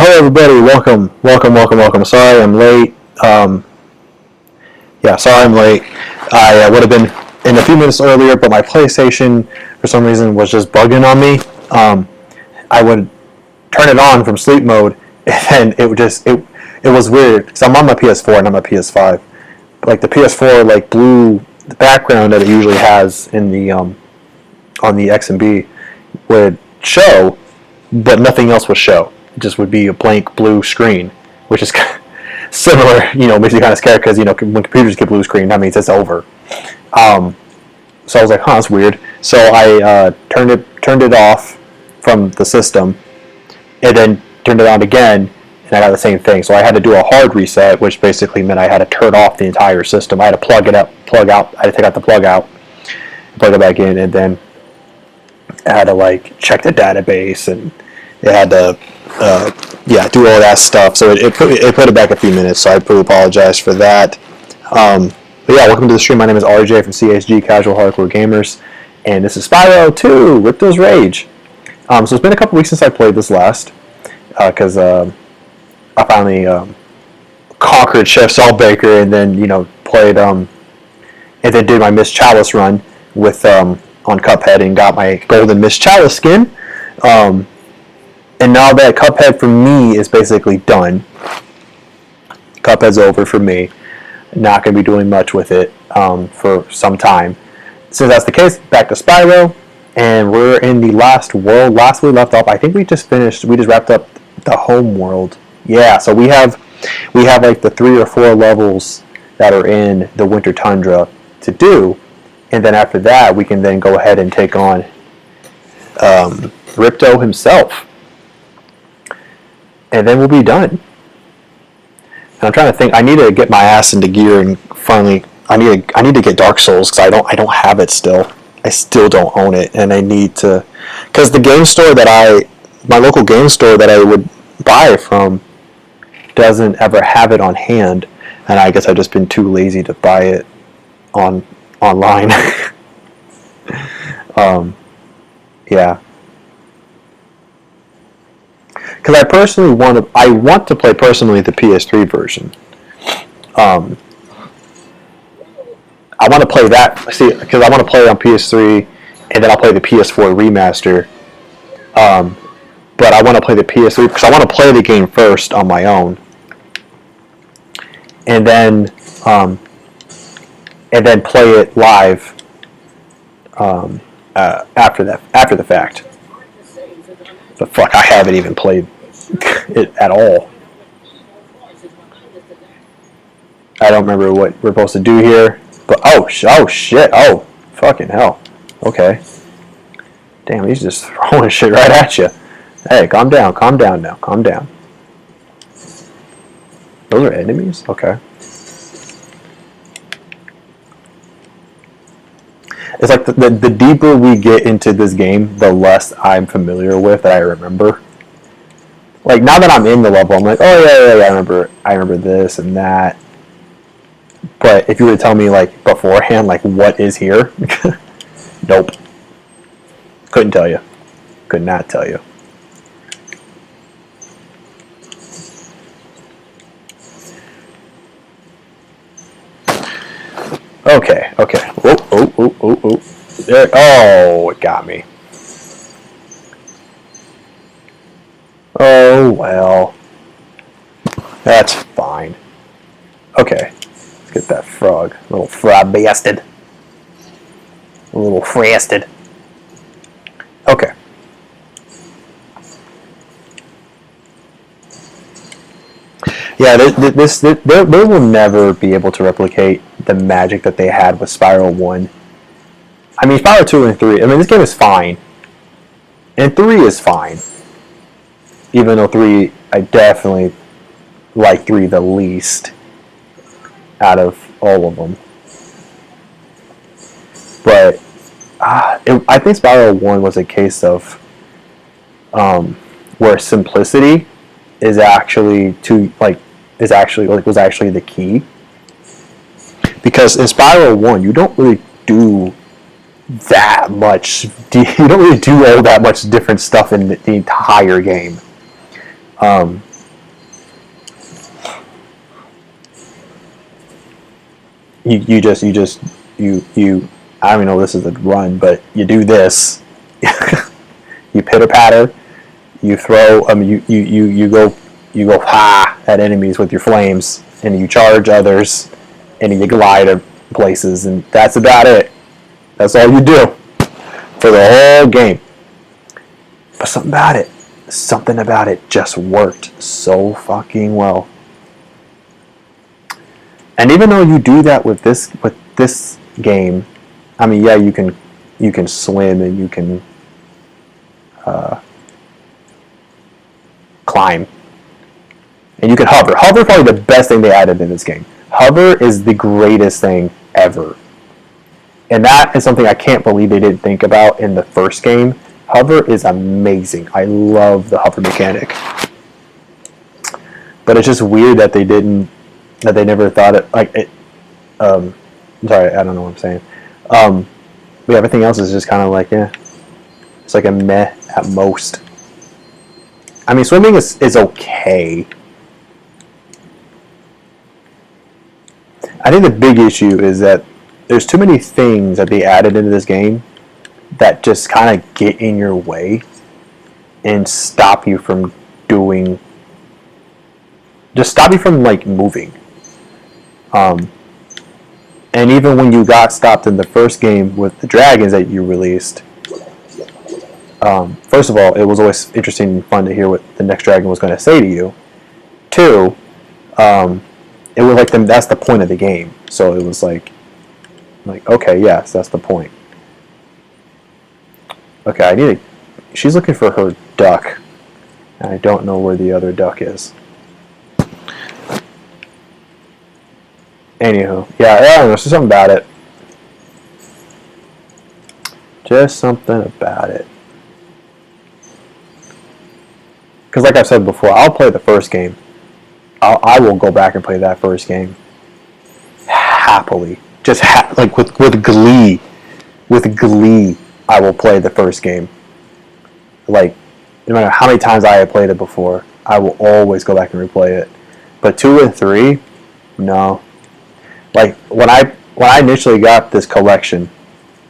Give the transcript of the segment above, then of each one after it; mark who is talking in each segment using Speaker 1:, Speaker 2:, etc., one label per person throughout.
Speaker 1: Hello everybody, welcome. Sorry I'm late. Sorry I'm late. I would have been in a few minutes earlier, but my PlayStation, for some reason, was just bugging on me. I would turn it on from sleep mode, and it was weird, because I'm on my PS4 and I'm on my PS5. Like, the PS4, like, blue, the background that it usually has in the, on the XMB would show, but nothing else would show. It just would be a blank blue screen, which is similar, makes you kind of scared because, when computers get blue screen, that means it's over. So I was like, that's weird. So I turned it off from the system, and then turned it on again, and I got the same thing. So I had to do a hard reset, which basically meant I had to turn off the entire system. I had to plug out. I had to take out the plug out, plug it back in, and then I had to check the database, and it had to do all that stuff. So it put it back a few minutes. So I pretty apologize for that. But yeah, welcome to the stream. My name is RJ from CSG Casual Hardcore Gamers, and this is Spyro 2, Ripto's Rage. So it's been a couple weeks since I played this last, because I finally conquered Chef Saltbaker, and then played and then did my Miss Chalice run with on Cuphead and got my golden Miss Chalice skin. And now that Cuphead for me is basically done, Cuphead's over for me. Not going to be doing much with it for some time. Since that's the case, back to Spyro, and we're in the last world. Last we left off, I think we just wrapped up the home world. Yeah, so we have like the 3 or 4 levels that are in the Winter Tundra to do, and then after that, we can then go ahead and take on Ripto himself. And then we'll be done. And I'm trying to think. I need to get my ass into gear and finally. I need to get Dark Souls because I don't have it still. I still don't own it, and I need to. Because the game store my local game store that I would buy it from, doesn't ever have it on hand, and I guess I've just been too lazy to buy it online. Yeah. Because I personally want to play personally the PS3 version. I want to play that. See, because I want to play on PS3, and then I'll play the PS4 remaster. But I want to play the PS3 because I want to play the game first on my own, and then play it live after the fact. But fuck, I haven't even played it at all. I don't remember what we're supposed to do here. But oh shit, oh fucking hell. Okay. Damn, he's just throwing shit right at you. Hey, calm down now, calm down. Those are enemies? Okay. It's like the deeper we get into this game, the less I'm familiar with that I remember. Like, now that I'm in the level, I'm like, oh yeah, I remember this and that. But if you were to tell me beforehand, what is here, nope. Couldn't tell you. Could not tell you. Okay. Oh. There. Oh, it got me. Oh, well. That's fine. Okay. Let's get that frog. Little frog bastard. A little frasted. Okay. Yeah, they will never be able to replicate the magic that they had with Spyro 1. I mean, Spyro 2 and 3, I mean, this game is fine. And 3 is fine. Even though 3, I definitely like 3 the least out of all of them. But I think Spyro 1 was a case of where simplicity is actually was actually the key. Because in Spyro 1, you don't really do that much. You don't really do all that much different stuff in the entire game. you I don't even know if this is a run, but you do this. You pitter patter. You throw. You go ha at enemies with your flames, and you charge others, and you glide to places, and that's about it. That's all you do for the whole game. But something about it just worked so fucking well. And even though you do that with this game, I mean, yeah, you can swim and you can climb, and you can hover. Hover is probably the best thing they added in this game. Hover is the greatest thing ever, and that is something I can't believe they didn't think about in the first game. Hover is amazing. I love the hover mechanic, but it's just weird that they never thought it like it. Sorry, I don't know what I'm saying. But everything else is just kind of like, yeah, it's like a meh at most. I mean, swimming is okay. I think the big issue is that there's too many things that they added into this game that just kind of get in your way and stop you from like moving. And even when you got stopped in the first game with the dragons that you released, first of all, it was always interesting and fun to hear what the next dragon was going to say to you. Two, it was like that's the point of the game. So it was like okay, yes, that's the point. Okay, she's looking for her duck, and I don't know where the other duck is. Anywho, yeah, I don't know, just something about it. Just something about it. Because like I've said before, I'll play the first game. I will go back and play that first game happily. Just like with glee. With glee, I will play the first game. Like, no matter how many times I have played it before, I will always go back and replay it. But 2 and 3, no. Like when I initially got this collection,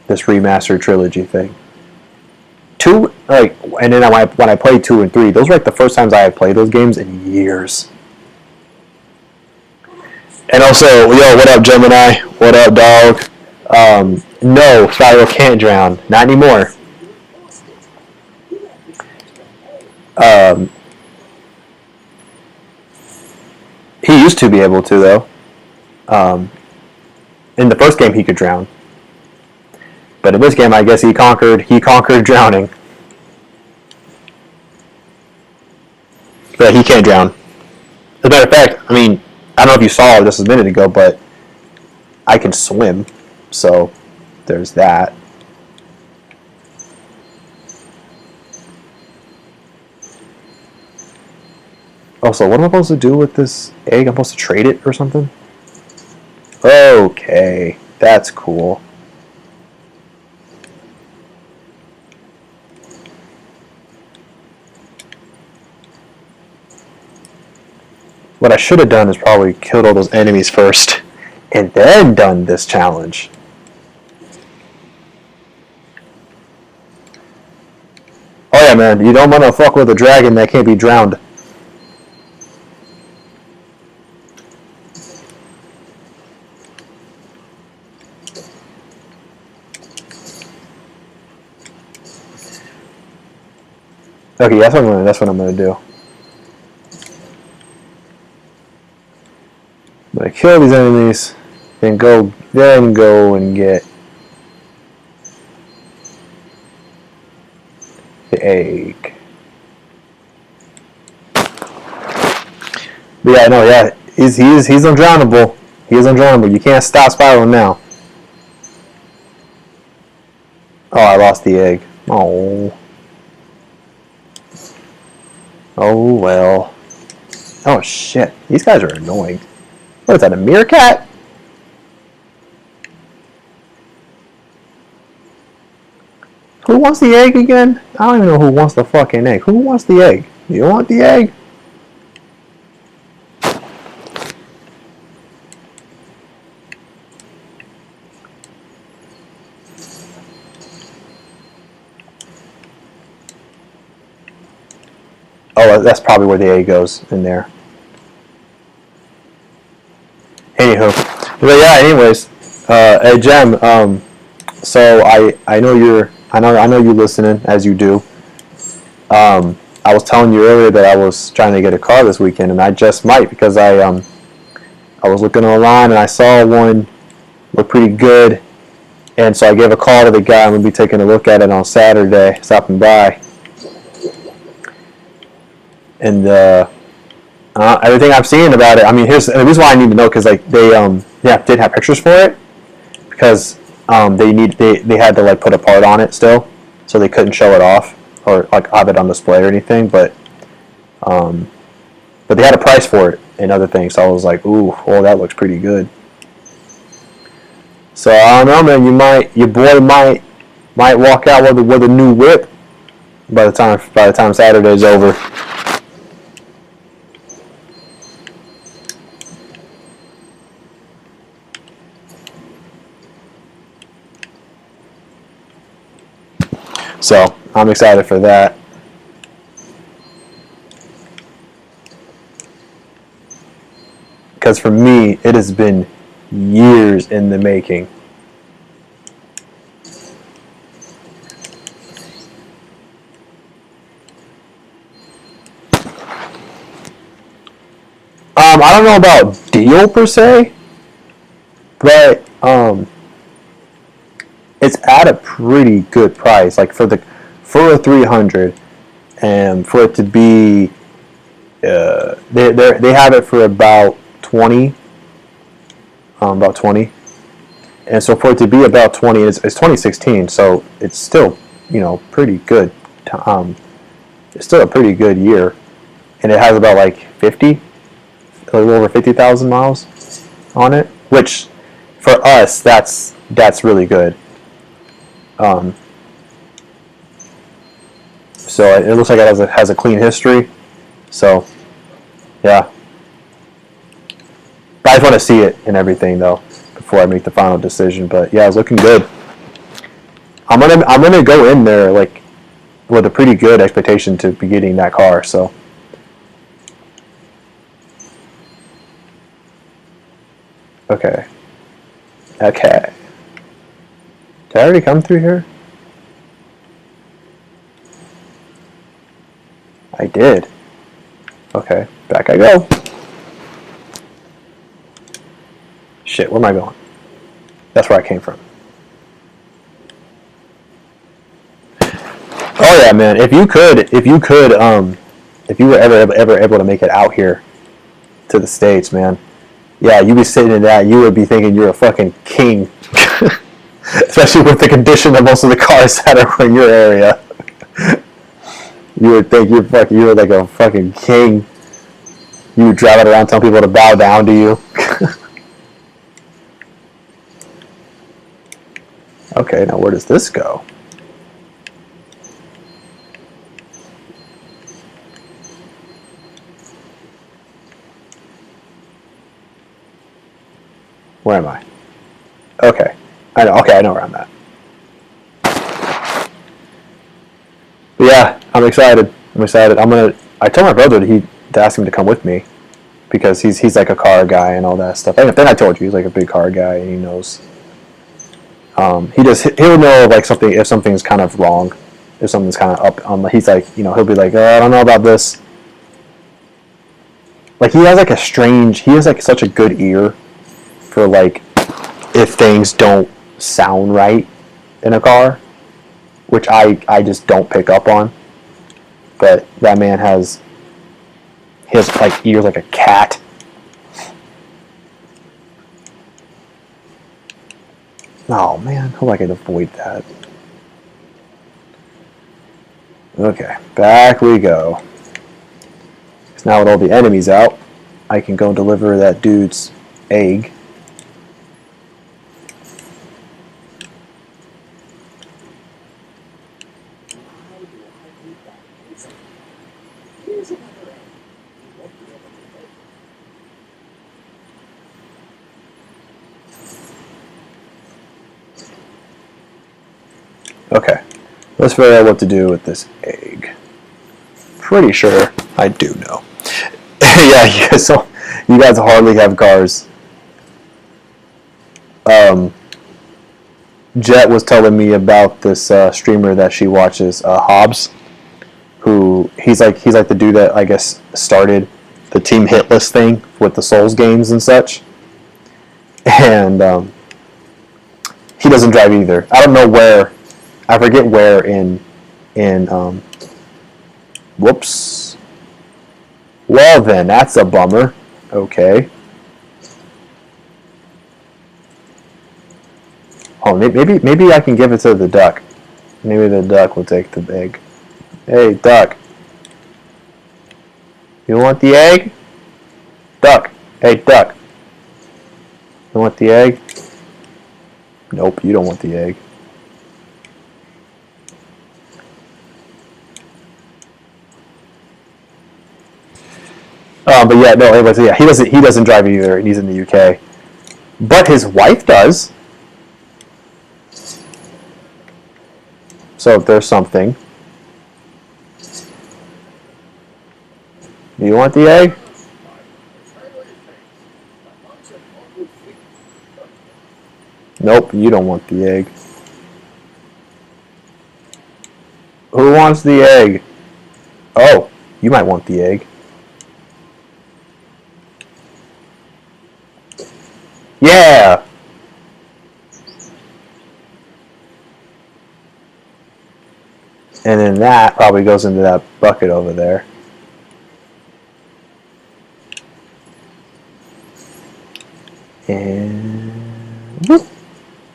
Speaker 1: this remastered trilogy thing, and then when I played 2 and 3, those were like the first times I had played those games in years. And also, yo, what up, Gemini? What up, dog? No, Spyro can't drown. Not anymore. He used to be able to, though. In the first game, he could drown. But in this game, I guess he conquered drowning. But he can't drown. As a matter of fact, I mean, I don't know if you saw this a minute ago, but I can swim. So, there's that. Also, what am I supposed to do with this egg? I'm supposed to trade it or something? Okay, that's cool. What I should have done is probably killed all those enemies first and then done this challenge. Oh yeah, man, you don't want to fuck with a dragon that can't be drowned. Okay, that's what I'm gonna do. I'm gonna kill these enemies, then go and get the egg. But yeah, no, yeah, he's undrownable. He is undrownable. You can't stop Spyro now. Oh, I lost the egg. Oh. Oh well. Oh shit. These guys are annoying. What is that, a meerkat? Who wants the egg again? I don't even know who wants the fucking egg. Who wants the egg? You want the egg? So that's probably where the A goes in there. Anywho, but yeah. Anyways, hey Jem. So I know you listening as you do. I was telling you earlier that I was trying to get a car this weekend, and I just might because I was looking online and I saw one look pretty good, and so I gave a call to the guy. I'm gonna be taking a look at it on Saturday, stopping by, and everything I'm seeing about it. I mean, here's the reason why I need to know, because like they did have pictures for it, because they had to like put a part on it still, so they couldn't show it off or like have it on display or anything, but they had a price for it and other things, so I was like, ooh, oh, that looks pretty good. So I don't know, man. Your boy might walk out with a new whip by the time Saturday's over. So I'm excited for that. Because for me, it has been years in the making. I don't know about deal per se, but it's at a pretty good price. Like for a 300, and for it to be, they have it for about 20, about 20, and so for it to be about 20, it's 2016, so it's still pretty good. It's still a pretty good year, and it has about like 50, a little over 50,000 miles on it, which for us that's really good. So it looks like it has a clean history. So yeah, but I just want to see it and everything though before I make the final decision. But yeah, it's looking good. I'm gonna go in there like with a pretty good expectation to be getting that car. So okay. Did I already come through here? I did. Okay, back I go. Shit, where am I going? That's where I came from. Oh yeah, man. If you were ever able to make it out here to the States, man, yeah, you'd be sitting in that. You would be thinking you're a fucking king, especially with the condition of most of the cars that are in your area. You would think you were like a fucking king. You would drive it around telling people to bow down to you. Okay, now where does this go? Where am I? Okay. I know where I'm at. But yeah, I'm excited. I told my brother to ask him to come with me, because he's like a car guy and all that stuff. And then I told you he's like a big car guy, and he knows. He'll know like if something's kind of wrong, if something's kind of up. He's like, he'll be like, I don't know about this. Like he has like such a good ear for like if things don't sound right in a car, which I just don't pick up on. But that man has like ears like a cat. Oh man, hope I can avoid that. Okay, back we go. So now with all the enemies out, I can go deliver that dude's egg. Okay, let's figure out what to do with this egg. Pretty sure I do know. Yeah, you guys hardly have cars. Jet was telling me about this streamer that she watches, Hobbs, who he's like the dude that I guess started the Team Hitless thing with the Souls games and such, and he doesn't drive either. I don't know where, I forget where in whoops. Well then, that's a bummer. Okay. Oh, maybe I can give it to the duck. Maybe the duck will take the egg. Hey, duck. You want the egg? Duck. Hey, duck. You want the egg? Nope, you don't want the egg. But yeah, no. Anyways, yeah, he doesn't drive either. He's in the UK, but his wife does. So if there's something. Do you want the egg? Nope, you don't want the egg. Who wants the egg? Oh, you might want the egg. Yeah! And then that probably goes into that bucket over there. And whoop.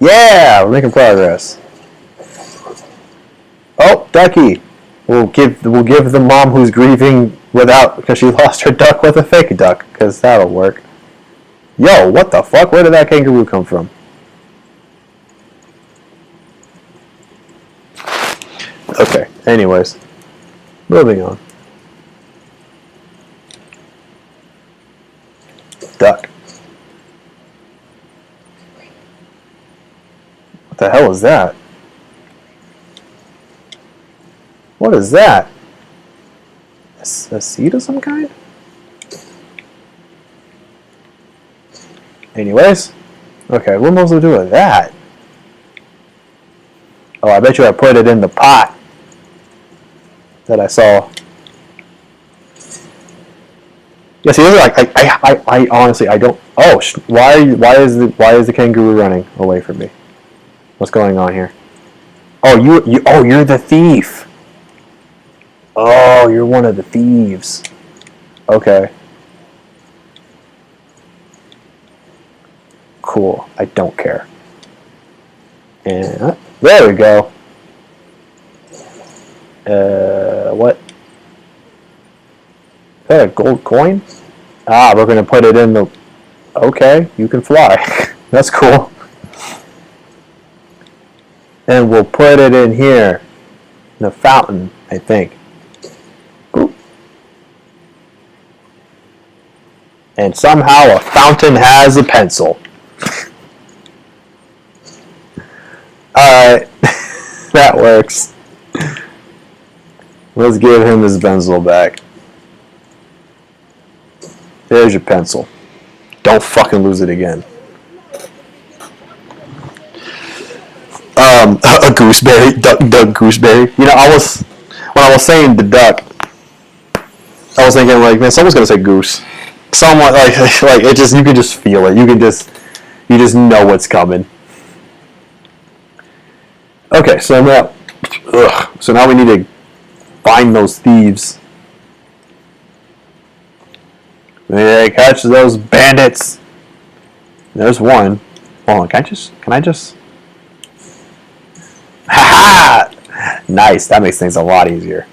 Speaker 1: Yeah, we're making progress. Oh, ducky. We'll give the mom who's grieving because she lost her duck with a fake duck, because that'll work. Yo, what the fuck? Where did that kangaroo come from? Okay, anyways. Moving on. Duck. What the hell is that? What is that? A seed of some kind? Anyways. Okay, what am I supposed to do with that? Oh, I bet you I put it in the pot that I saw. Yeah, see, I honestly, I don't. Oh, why is the kangaroo running away from me? What's going on here? Oh, you're the thief. Oh, you're one of the thieves. Okay. Cool. I don't care. And there we go. What? Is that a gold coin? Ah, we're gonna put it in the. Okay, you can fly. That's cool. And we'll put it in here, in the fountain, I think. Boop. And somehow a fountain has a pencil. Alright, that works. Let's give him his pencil back. There's your pencil. Don't fucking lose it again. A gooseberry, duck gooseberry. You know, when I was saying the duck, I was thinking like, man, someone's gonna say goose. Someone like it just, you can just feel it. You just know what's coming. Okay, so now we need to find those thieves. Yeah, catch those bandits. There's one. Hold on, can I just? Ha ha! Nice. That makes things a lot easier.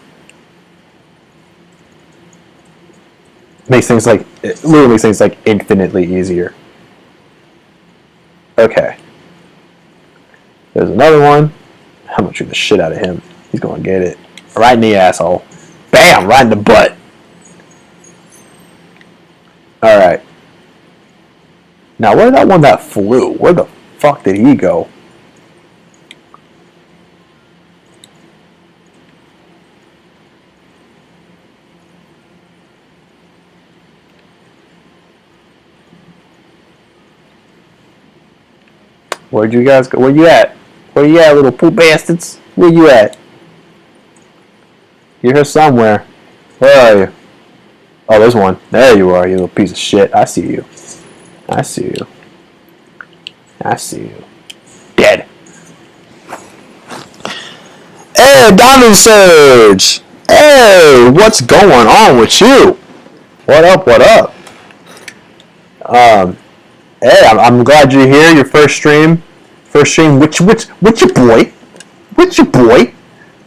Speaker 1: It literally makes things like infinitely easier. Okay. There's another one. I'm gonna shoot the shit out of him. He's gonna get it. Right in the asshole. Bam! Right in the butt. Alright. Now, where's that one that flew? Where the fuck did he go? Where'd you guys go? Where you at? Where you at, little poop bastards? Where you at? You're here somewhere. Where are you? Oh, there's one. There you are, you little piece of shit. I see you. I see you. I see you. Dead. Hey, Diamond Surge! Hey, what's going on with you? What up, what up? Hey, I'm glad you're here. Your first stream. First stream with your boy. With your boy.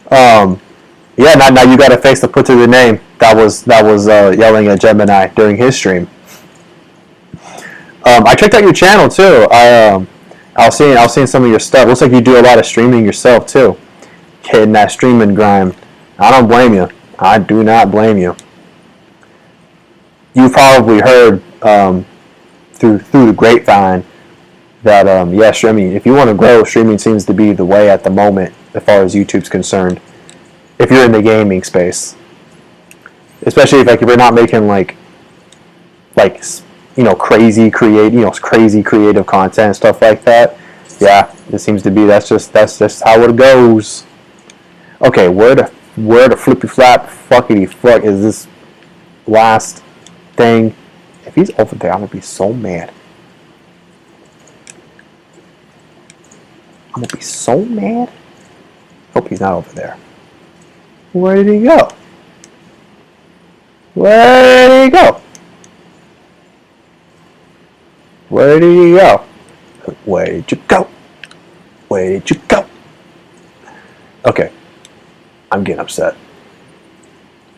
Speaker 1: Yeah, now you got a face to put to the name. That was yelling at Gemini during his stream. I checked out your channel too. I was seeing some of your stuff. Looks like you do a lot of streaming yourself too. Hitting that streaming grind. I don't blame you. I do not blame you. You've probably heard through the grapevine that yes, I mean, if you want to grow, streaming seems to be the way at the moment as far as YouTube's concerned. If you're in the gaming space, especially if you're not making like crazy creative content and stuff like that. Yeah, it seems to be that's just how it goes. Okay, where the flippy flap fuckity fuck is this last thing? If he's over there, I'm gonna be so mad. I'm gonna be so mad. Hope he's not over there. Where did he go? Where did he go? Where did he go? Where did you go? Where did you go? Okay. I'm getting upset.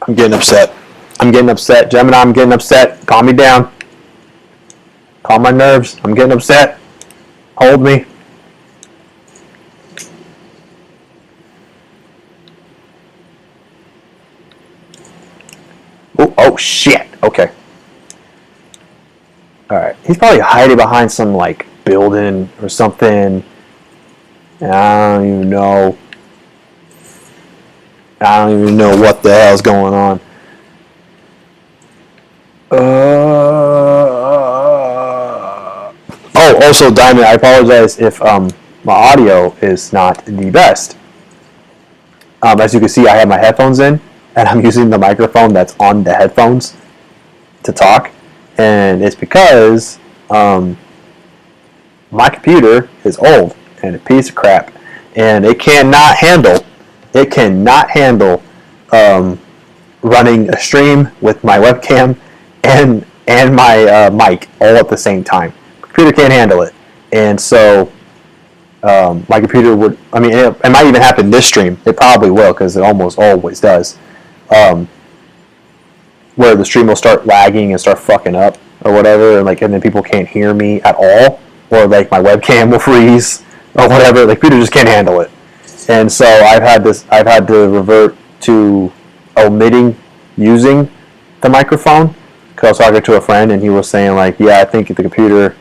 Speaker 1: I'm getting upset. I'm getting upset. Gemini, I'm getting upset. Calm me down. Calm my nerves. I'm getting upset. Hold me. Oh shit. Okay. Alright. He's probably hiding behind some like building or something. I don't even know. I don't even know what the hell's going on. Oh, also, Diamond, I apologize if my audio is not the best. As you can see, I have my headphones in, and I'm using the microphone that's on the headphones to talk. And it's because my computer is old and a piece of crap, and it cannot handle running a stream with my webcam and my mic all at the same time. Computer can't handle it, and so my computer would. I mean, it might even happen this stream. It probably will, because it almost always does. Where the stream will start lagging and start fucking up or whatever, and then people can't hear me at all, or like my webcam will freeze or whatever. The computer just can't handle it, and so I've had to revert to omitting using the microphone, because I was talking to a friend and he was saying like, yeah, I think the computer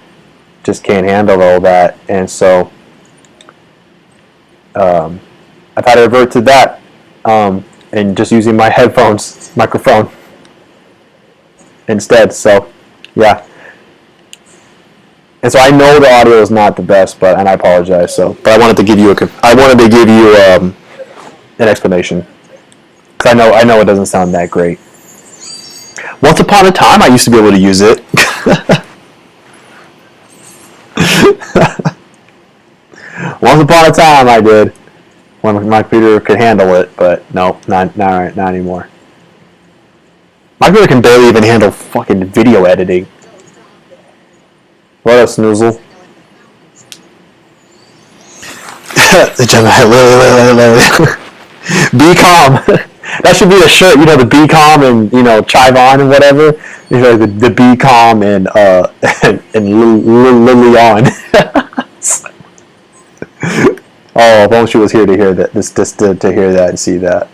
Speaker 1: just can't handle all that, and so I've had to revert to that and just using my headphones microphone instead. So yeah, and so I know the audio is not the best, and I apologize. But I wanted to give you an explanation, because I know it doesn't sound that great. Once upon a time, I used to be able to use it. Once upon a time, I did, when my computer could handle it, but no, not anymore. My computer can barely even handle fucking video editing. What up, Snoozle? Be calm. That should be a shirt, the be calm and chive on and whatever. The be calm and Lily on. Oh, if only she was here to hear that. Just to hear that and see that.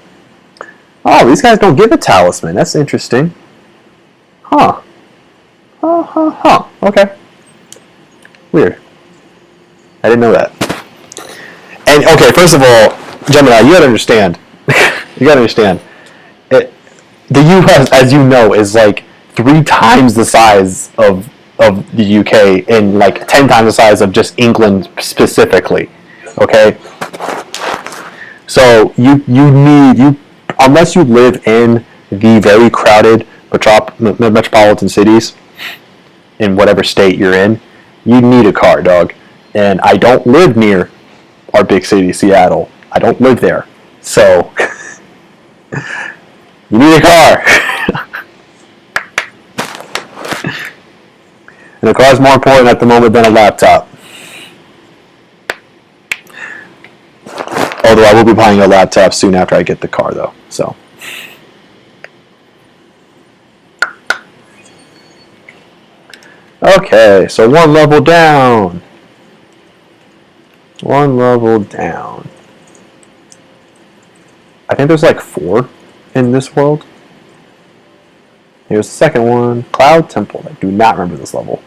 Speaker 1: Oh, these guys don't give a talisman. That's interesting. Huh. Okay. Weird. I didn't know that. And okay, first of all, Gemini, you gotta understand. The U.S., as you know, is like 3 times the size of of the UK and like 10 times the size of just England specifically. Okay, so you unless you live in the very crowded metropolitan cities in whatever state you're in, you need a car, dog. And I don't live near our big city, Seattle. I don't live there, so you need a car. And a car is more important at the moment than a laptop. Although I will be buying a laptop soon after I get the car, though. So. Okay, so one level down. One level down. I think there's like 4 in this world. Here's the second one. Cloud Temple. I do not remember this level.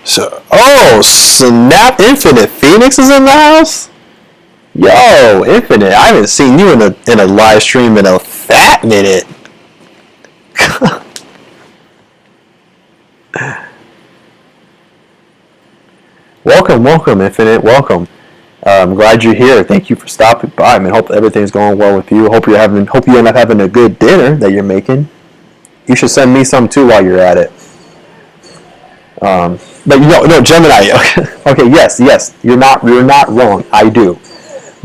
Speaker 1: So, oh, snap! Infinite Phoenix is in the house. Yo, Infinite! I haven't seen you in a live stream in a fat minute. Welcome, Infinite. Welcome. I'm glad you're here. Thank you for stopping by. I mean, hope everything's going well with you. Hope you end up having a good dinner that you're making. You should send me some too while you're at it. But no, Gemini. Okay, yes, you're not wrong. I do,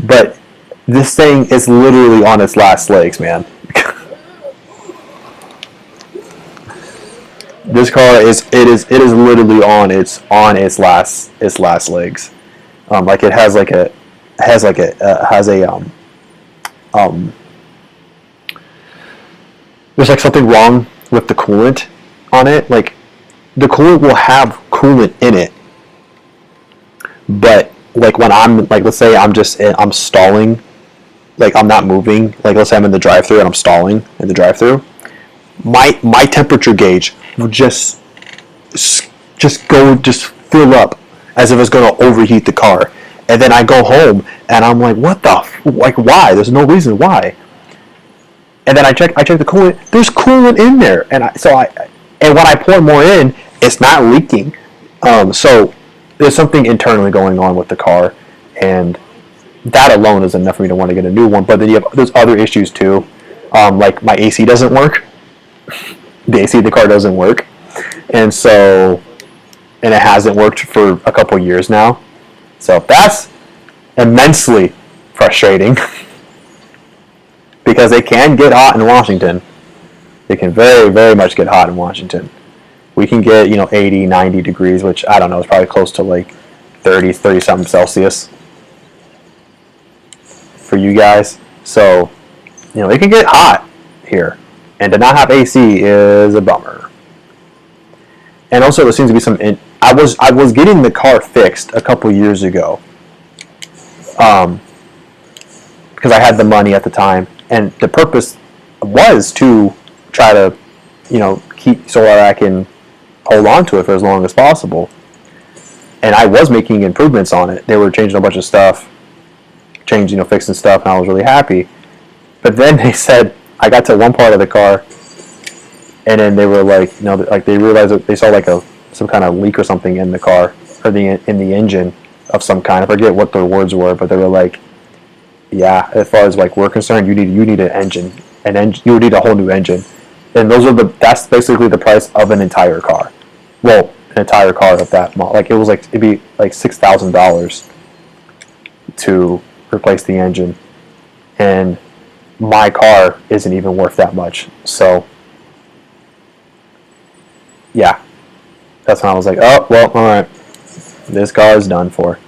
Speaker 1: but this thing is literally on its last legs, man. This car is literally on its last legs. Like it has there's like something wrong with the coolant on it. Like the coolant will have coolant in it, but like when I'm like, let's say I'm stalling, like I'm not moving. Like let's say I'm in the drive-thru and I'm stalling in the drive-thru. My temperature gauge will just fill up as if it's going to overheat the car, and then I go home and I'm like, what the why? There's no reason why. And then I check the coolant. There's coolant in there, and when I pour more in, it's not leaking. So there's something internally going on with the car, and that alone is enough for me to want to get a new one. But then there's other issues too. Like my AC doesn't work. The AC of the car doesn't work, and it hasn't worked for a couple years now. So that's immensely frustrating because it can get hot in Washington. It can very, very much get hot in Washington. We can get 80, 90 degrees, which I don't know is probably close to like 30 something Celsius for you guys. So it can get hot here. And to not have AC is a bummer. And also, there seems to be some. I was getting the car fixed a couple years ago, because I had the money at the time, and the purpose was to try to, keep so that I can hold on to it for as long as possible. And I was making improvements on it. They were changing a bunch of stuff, fixing stuff, and I was really happy. But then they said, I got to one part of the car, and then they were like, they realized that they saw like some kind of leak or something in the car, or in the engine of some kind. I forget what their words were, but they were like, yeah, as far as like we're concerned, you need an engine, you would need a whole new engine, and that's basically the price of an entire car. Well, an entire car of that model, like it'd be like $6,000 to replace the engine, and my car isn't even worth that much. So yeah, that's when I was like, oh well, all right, this car is done for.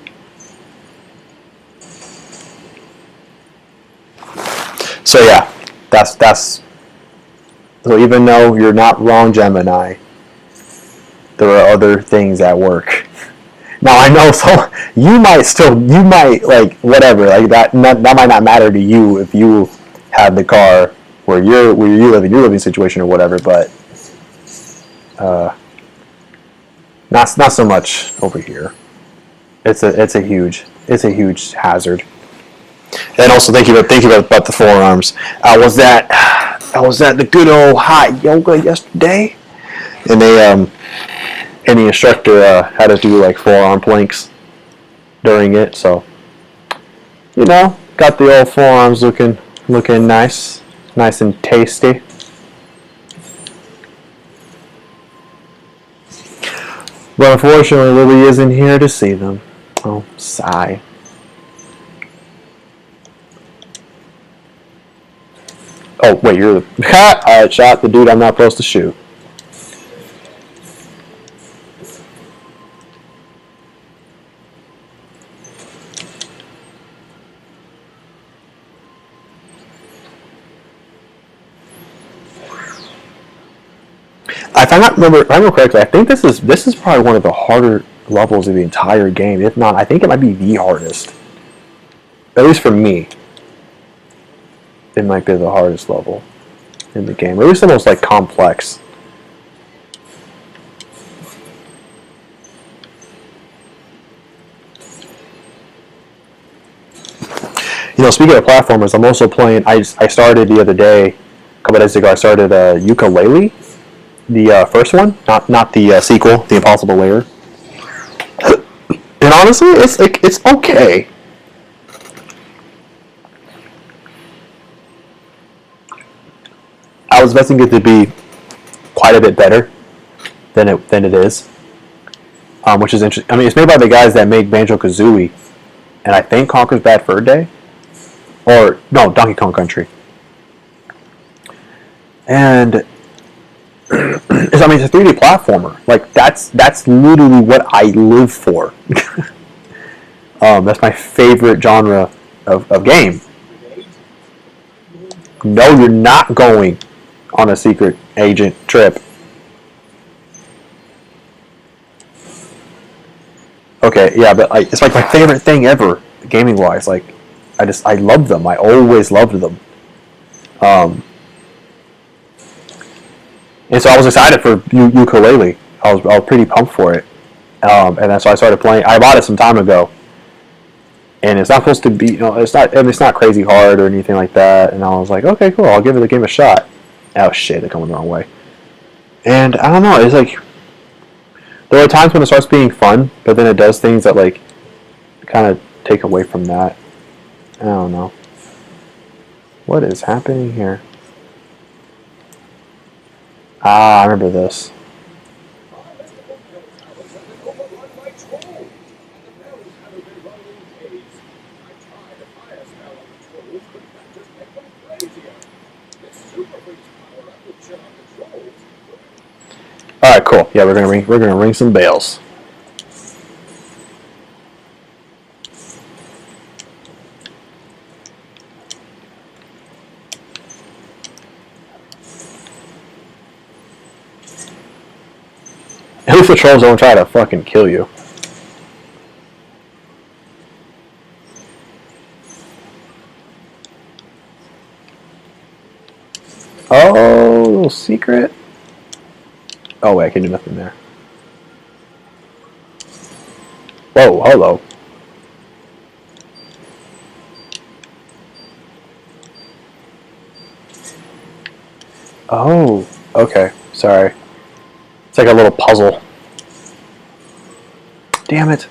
Speaker 1: So yeah, that's so even though you're not wrong, Gemini, there are other things at work. Now I know, so you might like whatever, like that might not matter to you if you have the car where you live in your living situation or whatever, but not so much over here. It's a huge hazard. And also thank you about the forearms. Was that I was at the good old hot yoga yesterday, and the instructor had us do like forearm planks during it. So got the old forearms looking nice and tasty. But unfortunately, Lily isn't here to see them. Oh, sigh. Oh, wait, you're the... I shot the dude I'm not supposed to shoot. If I remember correctly, I think this is probably one of the harder levels of the entire game. If not, I think it might be the hardest. At least for me, it might be the hardest level in the game, or at least the most like complex. Speaking of platformers, I'm also playing. I started the other day, a couple days ago. I started Ukulele, the first one, not the sequel, The Impossible Lair. And honestly, it's okay. I was expecting it to be quite a bit better than it is, which is interesting. I mean, it's made by the guys that make Banjo-Kazooie, and I think Conker's Bad Fur Day, or no, Donkey Kong Country. And I mean, it's a 3D platformer. Like that's literally what I live for. That's my favorite genre of game. No, you're not going on a secret agent trip. Okay, yeah, but it's like my favorite thing ever, gaming wise. Like, I love them. I always loved them. And so I was excited for Ukulele. I was pretty pumped for it. And then so I started playing. I bought it some time ago, and it's not supposed to be. It's not crazy hard or anything like that. And I was like, okay, cool. I'll give the game a shot. Oh shit, they're coming the wrong way. And I don't know. It's like there are times when it starts being fun, but then it does things that like kind of take away from that. I don't know. What is happening here? Ah, I remember this. All right, cool. Yeah, we're gonna ring some bells. At least the trolls don't try to fucking kill you. Oh, little secret. Oh wait, I can do nothing there. Whoa, hello. Oh, okay. Sorry. It's like a little puzzle. Damn it.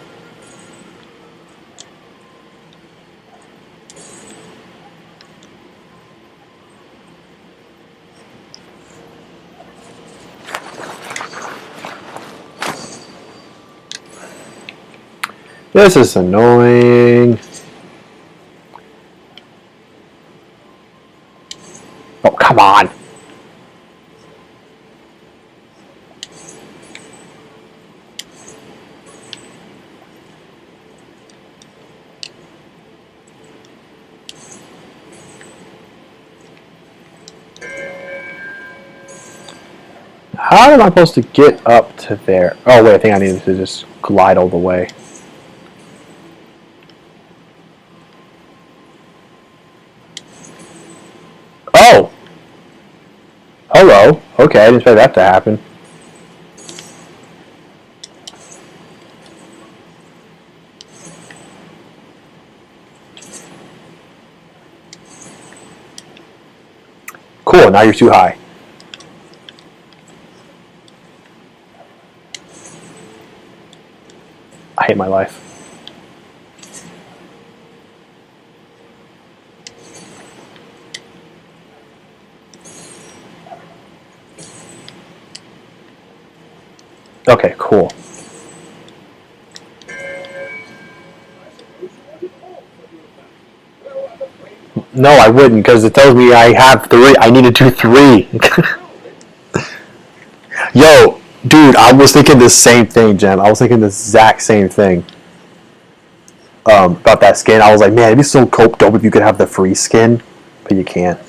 Speaker 1: This is annoying. Oh, come on. How am I supposed to get up to there? Oh, wait, I think I needed to just glide all the way. Oh! Hello. Okay, I didn't expect that to happen. cool. Now you're too high. I hate my life. Okay, cool. No, I wouldn't, because it tells me I have 3. I need to do 3. Yo, dude, I was thinking the same thing, Jem. I was thinking the exact same thing about that skin. I was like, man, it'd be so dope if you could have the free skin, but you can't.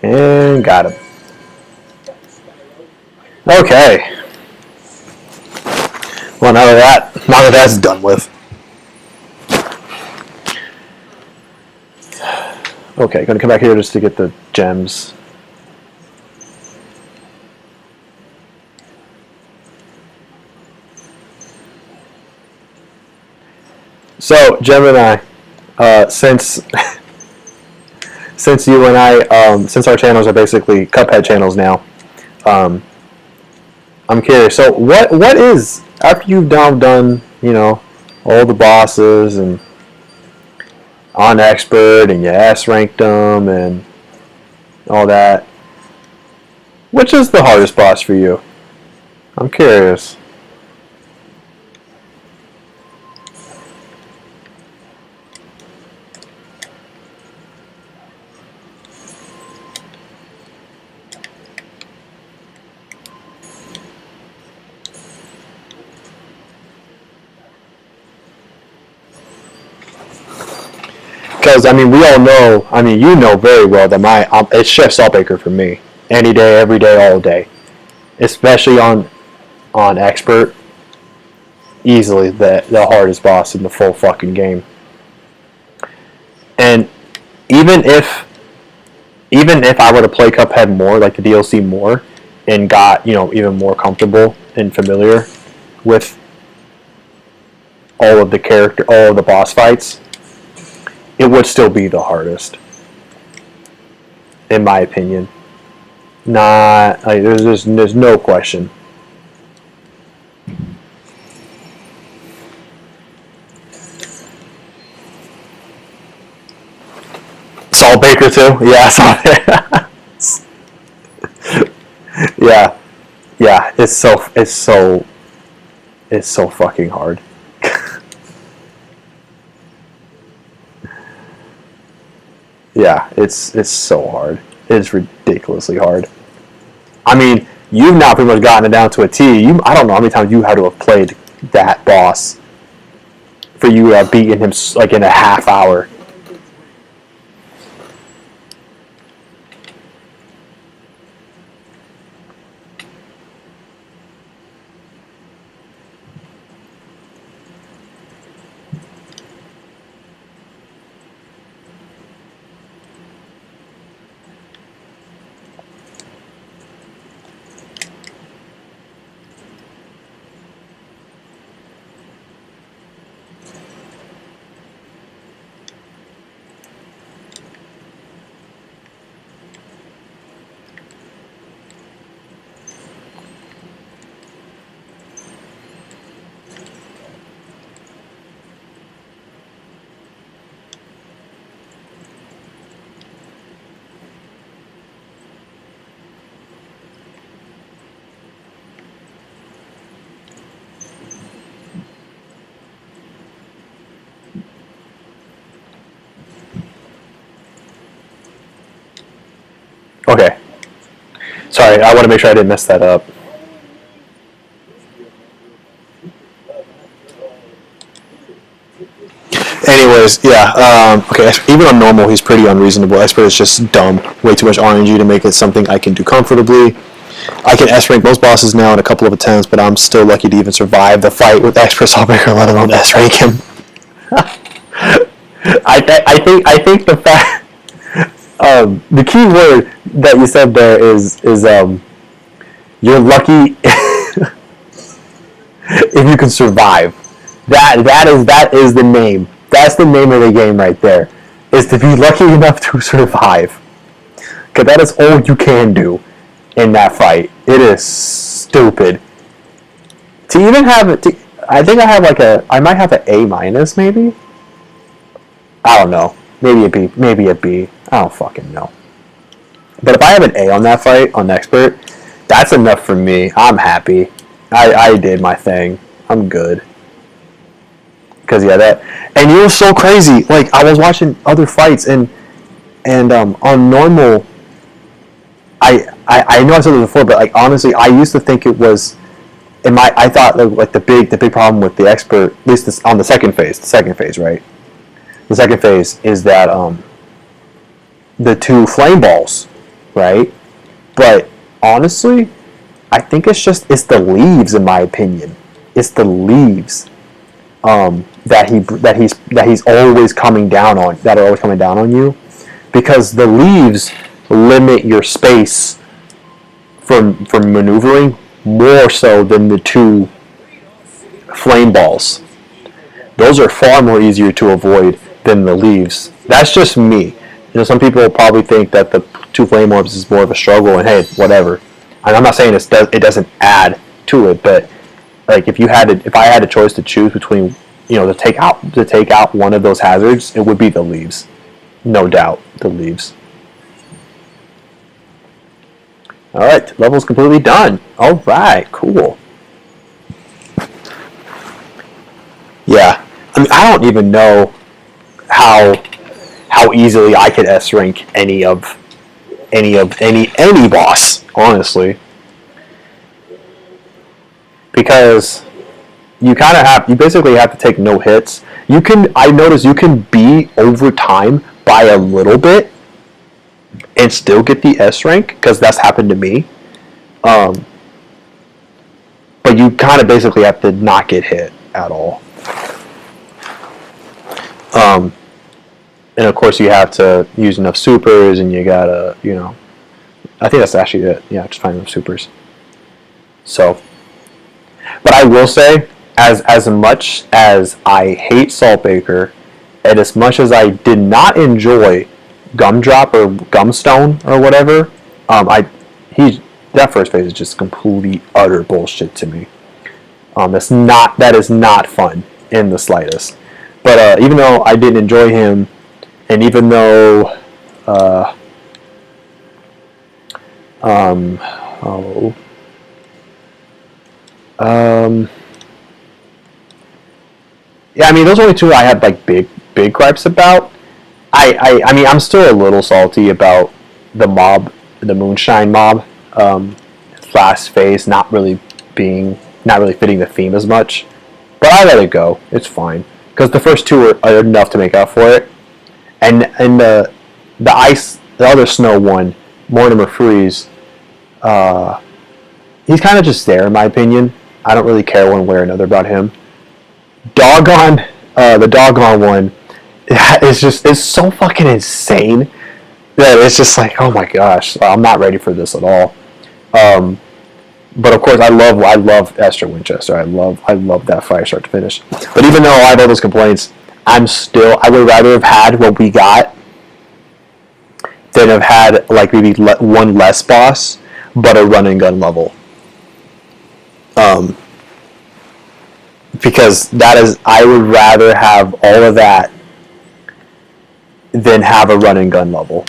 Speaker 1: And got him. Okay. Well, now that that's done with. Okay, gonna come back here just to get the gems. So, Gemini, since you and I, since our channels are basically Cuphead channels now, I'm curious. So, what is, after you've now done, all the bosses and on expert and you S ranked them and all that, which is the hardest boss for you? I'm curious. Because, I mean, we all know, I mean, you know very well that it's Chef Saltbaker for me. Any day, every day, all day. Especially on expert. Easily the hardest boss in the full fucking game. And even if I were to play Cuphead more, like the DLC more, and got, even more comfortable and familiar with all of the boss fights, it would still be the hardest, in my opinion. Not like there's no question. Salt Baker too, yeah, yeah. It's so fucking hard. Yeah, it's so hard. It's ridiculously hard. I mean, you've now pretty much gotten it down to a T. I don't know how many times you had to have played that boss for you to have beaten him like in a half hour. Okay. Sorry, I want to make sure I didn't mess that up. Anyways, yeah. Okay, even on normal, he's pretty unreasonable. Expert is just dumb. Way too much RNG to make it something I can do comfortably. I can S rank most bosses now in a couple of attempts, but I'm still lucky to even survive the fight with expert Sawbreaker, let alone S rank him. I think the fact the key word that you said there is you're lucky if you can survive. That is the name. That's the name of the game right there. Is to be lucky enough to survive. Because that is all you can do in that fight. It is stupid. To even have it, I think I have I might have an A minus maybe. I don't know. Maybe a B. Maybe a B. I don't fucking know. But if I have an A on that fight on expert, that's enough for me. I'm happy. I did my thing. I'm good. Because yeah, that, and it was so crazy. Like I was watching other fights and on normal. I know I said this before, but like honestly, I used to think it was. I thought like the big problem with the expert, at least on the second phase. The second phase, right? The second phase is that the two flame balls, right? But honestly, I think it's the leaves, in my opinion. It's the leaves that he's always coming down on. That are always coming down on you, because the leaves limit your space from maneuvering more so than the two flame balls. Those are far more easier to avoid than the leaves. That's just me. Some people probably think that the two flame orbs is more of a struggle, and hey, whatever. And I'm not saying it doesn't add to it, but like if I had a choice to choose between, to take out one of those hazards, it would be the leaves, no doubt, the leaves. All right, level's completely done. All right, cool. Yeah, I mean, I don't even know how easily I could S rank any boss, honestly, because you basically have to take no hits. I notice you can be over time by a little bit and still get the S rank, because that's happened to me. But you kind of basically have to not get hit at all. And of course you have to use enough supers, and you gotta, I think that's actually it. Yeah, just find enough supers. So, but I will say, as much as I hate Saltbaker, and as much as I did not enjoy Gumdrop or Gumstone or whatever, that first phase is just complete utter bullshit to me. That is not fun in the slightest. But even though I didn't enjoy him, and even though yeah, I mean, those are only two I had like big gripes about. I mean, I'm still a little salty about the Moonshine mob. Last phase not really fitting the theme as much, but I let it go. It's fine, because the first two are enough to make up for it, and the other snow one, Mortimer Freeze, he's kind of just there in my opinion. I don't really care one way or another about him. The doggone one, it's so fucking insane that it's just like, oh my gosh, I'm not ready for this at all. But of course, I love Esther Winchester. I love that fight start to finish. But even though I have all those complaints, I would rather have had what we got than have had like maybe one less boss, but a run and gun level. Because I would rather have all of that than have a run and gun level.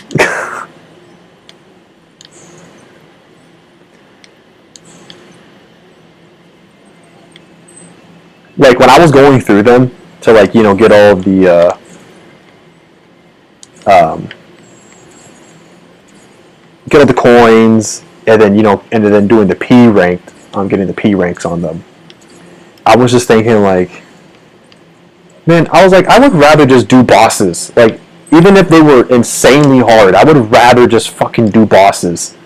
Speaker 1: Like when I was going through them to get all of the get all the coins, and then doing the P ranked, getting the P ranks on them. I was just thinking man, I was like, I would rather just do bosses. Like, even if they were insanely hard, I would rather just fucking do bosses.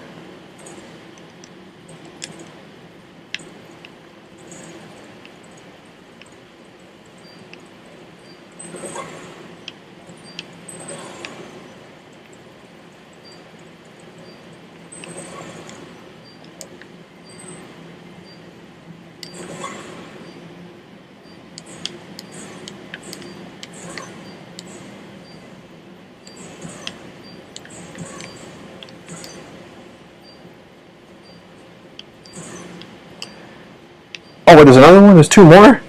Speaker 1: there's 2 more?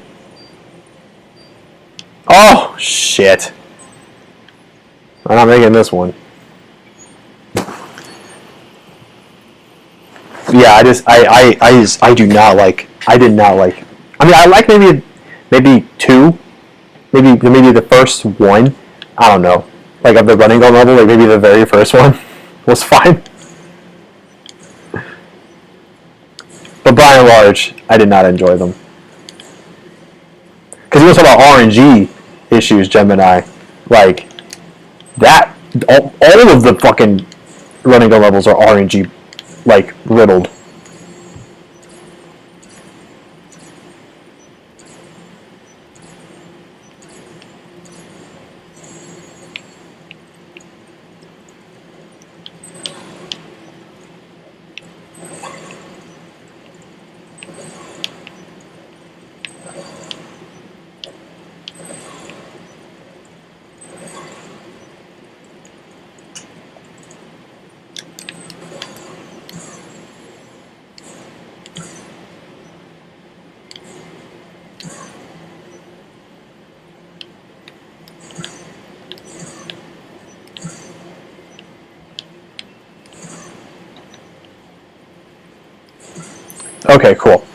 Speaker 1: Oh, shit. I'm not making this one. Yeah, I do not like, I did not like, I mean, I like maybe 2, maybe the first one, I don't know, like of the running gun level, like maybe the very first one was fine. But by and large, I did not enjoy them. Because you want to talk about RNG issues, Gemini, like, that, all of the fucking running gun levels are RNG, like, riddled. Okay, cool.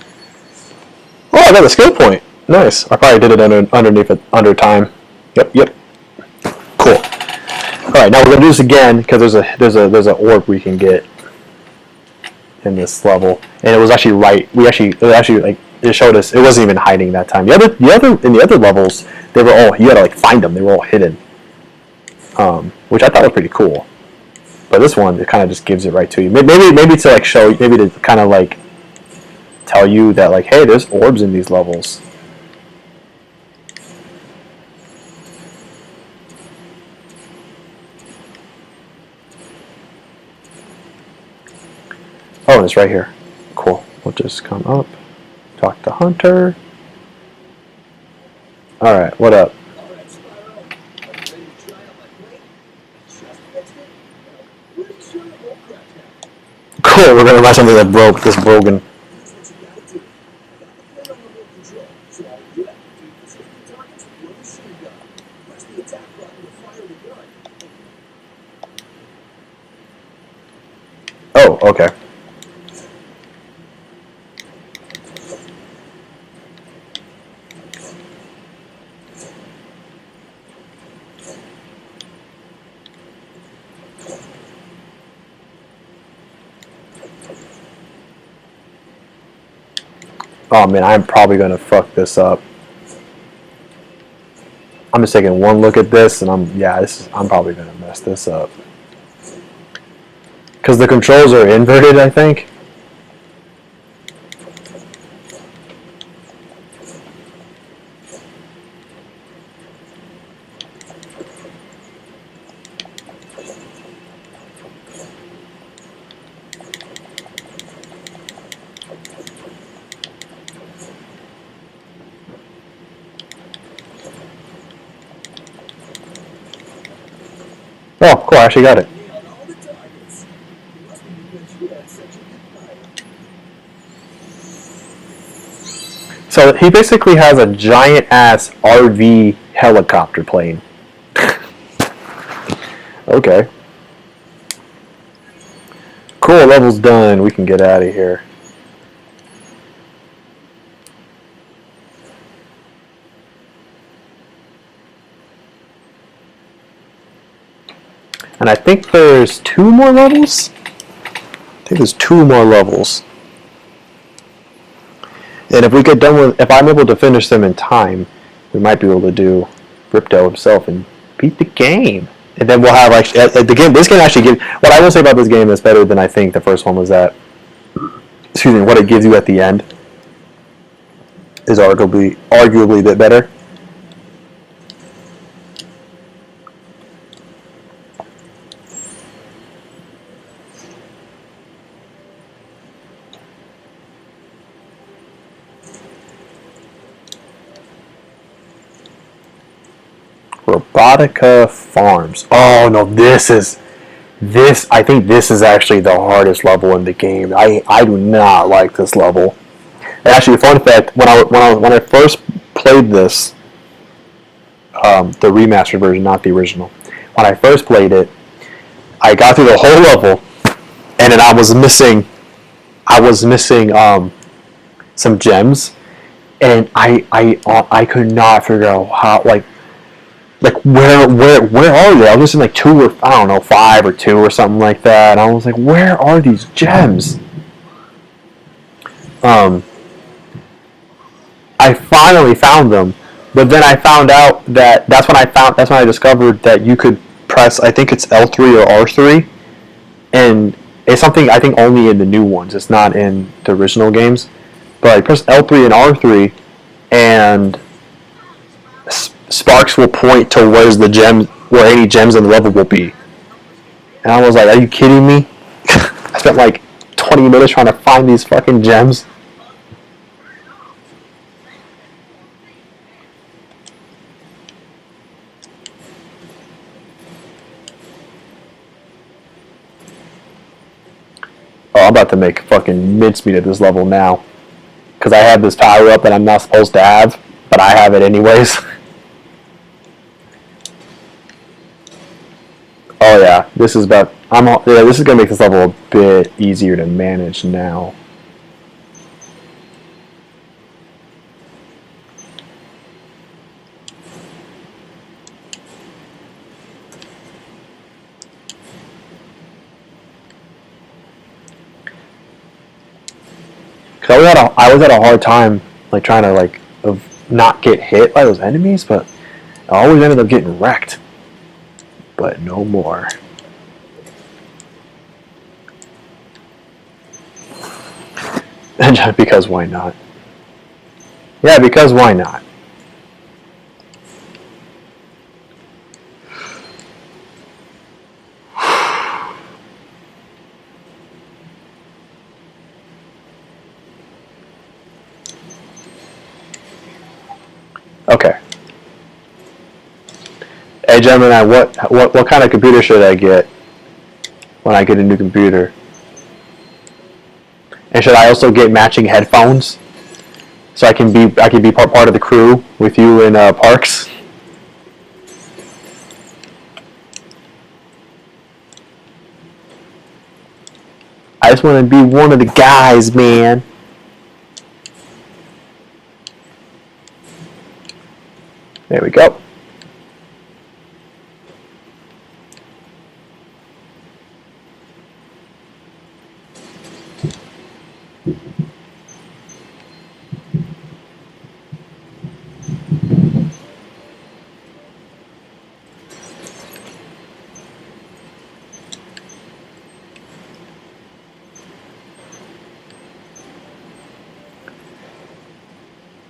Speaker 1: Oh, I got the skill point. Nice. I probably did it under time. Yep. Cool. All right, now we're gonna do this again because there's a orb we can get in this level, and it was actually right. It showed us. It wasn't even hiding that time. In the other levels, they were all, you had to like find them. They were all hidden, which I thought was pretty cool. But this one, it kind of just gives it right to you. Maybe to like show, maybe to kind of like tell you that like, hey, there's orbs in these levels. Oh, and it's right here. Cool. We'll just come up, talk to Hunter. Alright, what up? Cool, we're gonna buy something that broke, this broken. Oh, okay. Oh man, I'm probably gonna fuck this up. I'm just taking one look at this, and I'm probably gonna mess this up. Because the controls are inverted, I think. Oh, cool, I actually got it. So he basically has a giant ass RV helicopter plane. Okay. Cool, level's done. We can get out of here. And I think there's 2 more levels? I think there's 2 more levels. And if we get done with, if I'm able to finish them in time, we might be able to do Ripto himself and beat the game. And then we'll have the game. This game actually gives. What I will say about this game that's better than I think the first one was that. Excuse me. What it gives you at the end is arguably a bit better. Robotica Farms. Oh no, this. I think this is actually the hardest level in the game. I do not like this level. actually, fun fact: when I first played this, the remastered version, not the original. When I first played it, I got through the whole level, and then I was missing some gems, and I could not figure out how where are they? I was missing like 2 or I don't know 5 or 2 or something like that. And I was like, where are these gems? I finally found them, but then I found out that's when I discovered that you could press, I think it's L3 or R3, and it's something I think only in the new ones. It's not in the original games, but I press L3 and R3, and sparks will point to where any gems in the level will be. And I was like, are you kidding me? I spent like 20 minutes trying to find these fucking gems. Oh, I'm about to make fucking mincemeat at this level now. Because I have this power up that I'm not supposed to have, but I have it anyways. Oh yeah, this is gonna make this level a bit easier to manage now. Cause I was at a hard time like trying to not get hit by those enemies, but I always ended up getting wrecked. But no more. And just because why not? Yeah, because why not? Okay. Hey Gemini, what kind of computer should I get when I get a new computer? And should I also get matching headphones so I can be part of the crew with you in parks? I just want to be one of the guys, man. There we go.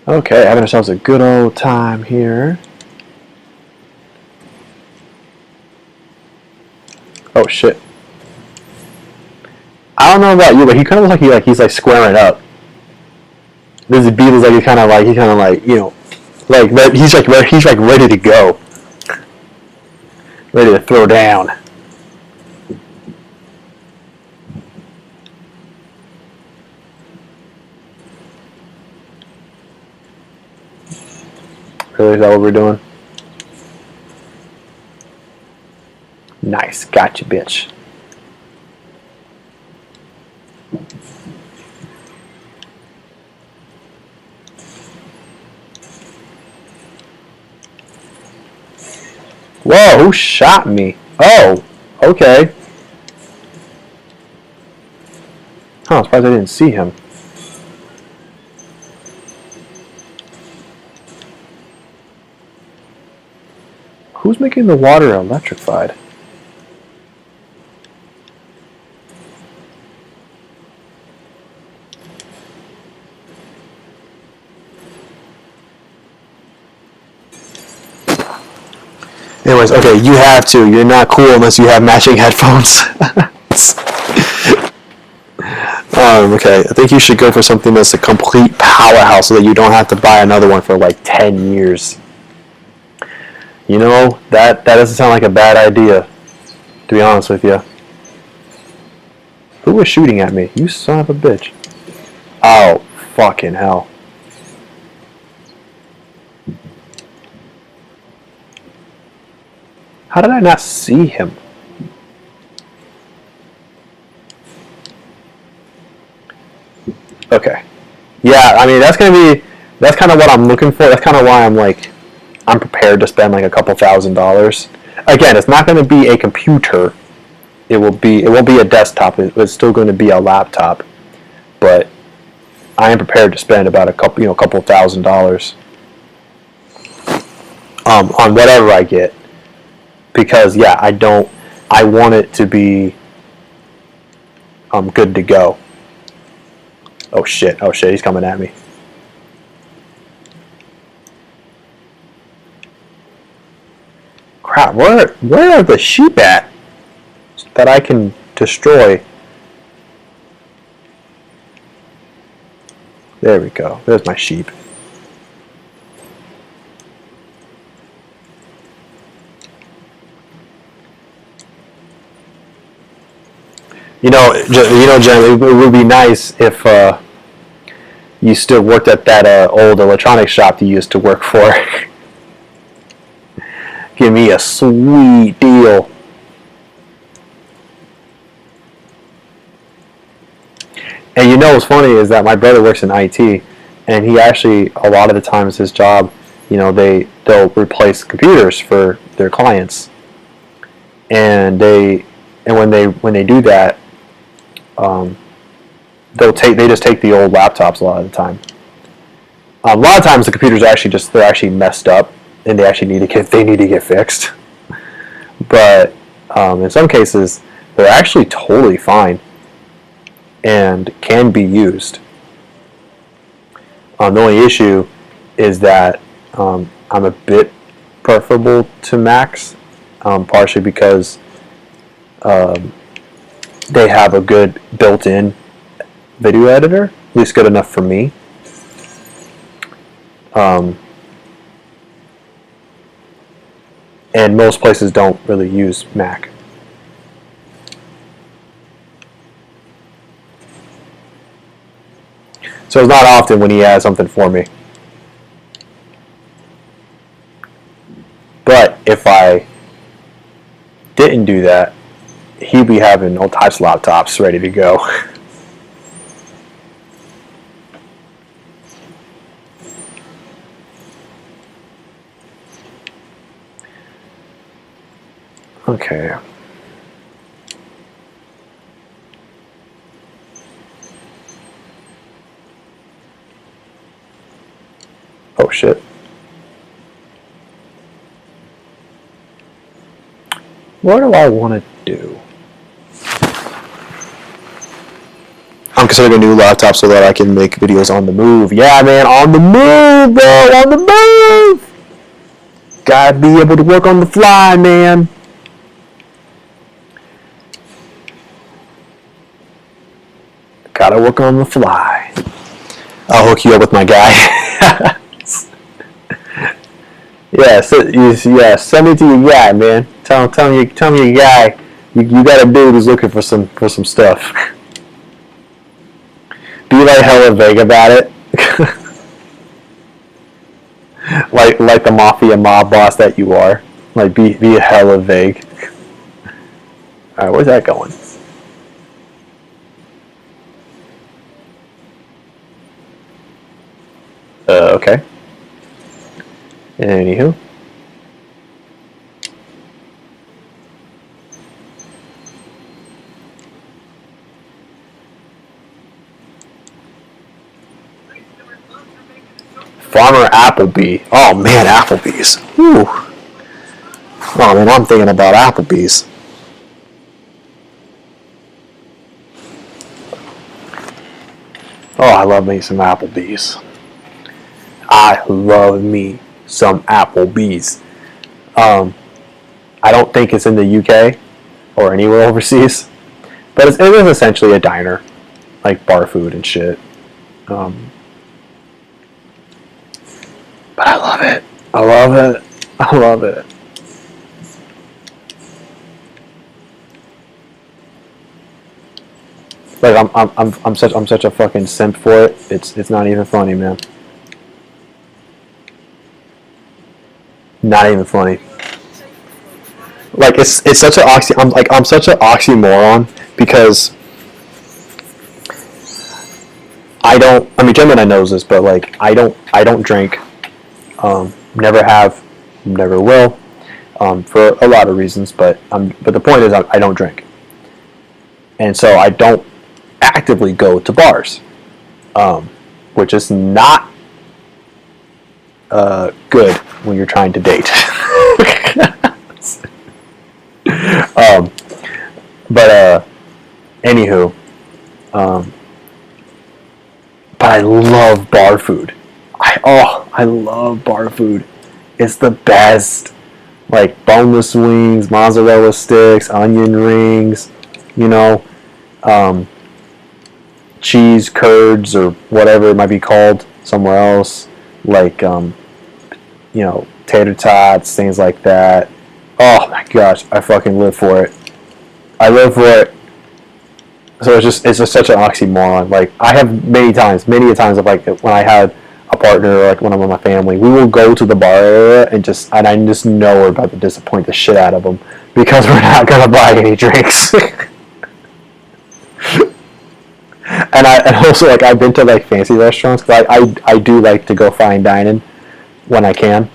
Speaker 1: Okay, having ourselves a good old time here. Oh shit. I don't know about you, but he kind of looks like he's squaring up. This beat is he's kind of like he's ready to go, ready to throw down. Really, is that what we're doing? Nice, gotcha, bitch. Whoa, who shot me? Oh, okay. Huh, I'm surprised I didn't see him. Who's making the water electrified? Anyways, okay, you have to. You're not cool unless you have matching headphones. Okay, I think you should go for something that's a complete powerhouse so that you don't have to buy another one for like 10 years. You know, that doesn't sound like a bad idea, to be honest with you. Who was shooting at me? You son of a bitch. Oh, Fucking hell. How did I not see him? Okay. Yeah, I mean, that's kind of what I'm looking for. That's kind of why I'm prepared to spend like a couple $1,000s. Again, it's not going to be a computer. It won't be a desktop. It's still going to be a laptop. But I am prepared to spend about a couple $1,000s on whatever I get, because yeah, I want it to be good to go. Oh shit, he's coming at me. Crap, where are the sheep at that I can destroy? There we go. There's my sheep. Jen, it would be nice if you still worked at that old electronics shop you used to work for. Give me a sweet deal. And what's funny is that my brother works in IT, and he actually, a lot of the times his job, they'll replace computers for their clients, and when they do that, they just take the old laptops a lot of the time. A lot of times the computers they're actually messed up, and they actually need to get fixed. But in some cases, they're actually totally fine and can be used. The only issue is that I'm a bit preferable to Macs, partially because they have a good built-in video editor, at least good enough for me. And most places don't really use Mac. So it's not often when he has something for me. But if I didn't do that, he'd be having all types of laptops ready to go. Okay. Oh shit. What do I want to do? I'm considering a new laptop so that I can make videos on the move. Yeah, man, on the move, bro, on the move! Gotta be able to work on the fly, man. Gotta work on the fly. I'll hook you up with my guy. Send it to your guy, man. Tell me your guy. You got a dude who's looking for some stuff. Be like hella vague about it. like the mafia mob boss that you are. Like be hella vague. Alright, where's that going? Okay. Anywho. Farmer Applebee. Oh man, Applebee's. Whew. Oh man, I'm thinking about Applebee's. Oh, I love me some Applebee's. I love me some Applebee's. I don't think it's in the UK or anywhere overseas, but it is essentially a diner, like bar food and shit. But I love it. I love it. I love it. Like I'm such a fucking simp for it. It's not even funny, man. Not even funny. Like it's such an I'm such an oxymoron because I don't. I mean, Gemini knows this, but like I don't drink. Never have, never will, for a lot of reasons. But the point is, I don't drink, and so I don't actively go to bars, which is not good when you're trying to date. But anywho, but I love bar food. I love bar food. It's the best. Like boneless wings, mozzarella sticks, onion rings, you know, cheese curds or whatever it might be called somewhere else. Like, tater tots, things like that. Oh my gosh, I fucking live for it. I live for it. So it's just such an oxymoron. Like I have many times of like when I had a partner or like when I'm with my family, we will go to the bar area and I just know we're about to disappoint the shit out of them because we're not gonna buy any drinks. and also like I've been to like fancy restaurants because I do like to go fine dining when I can.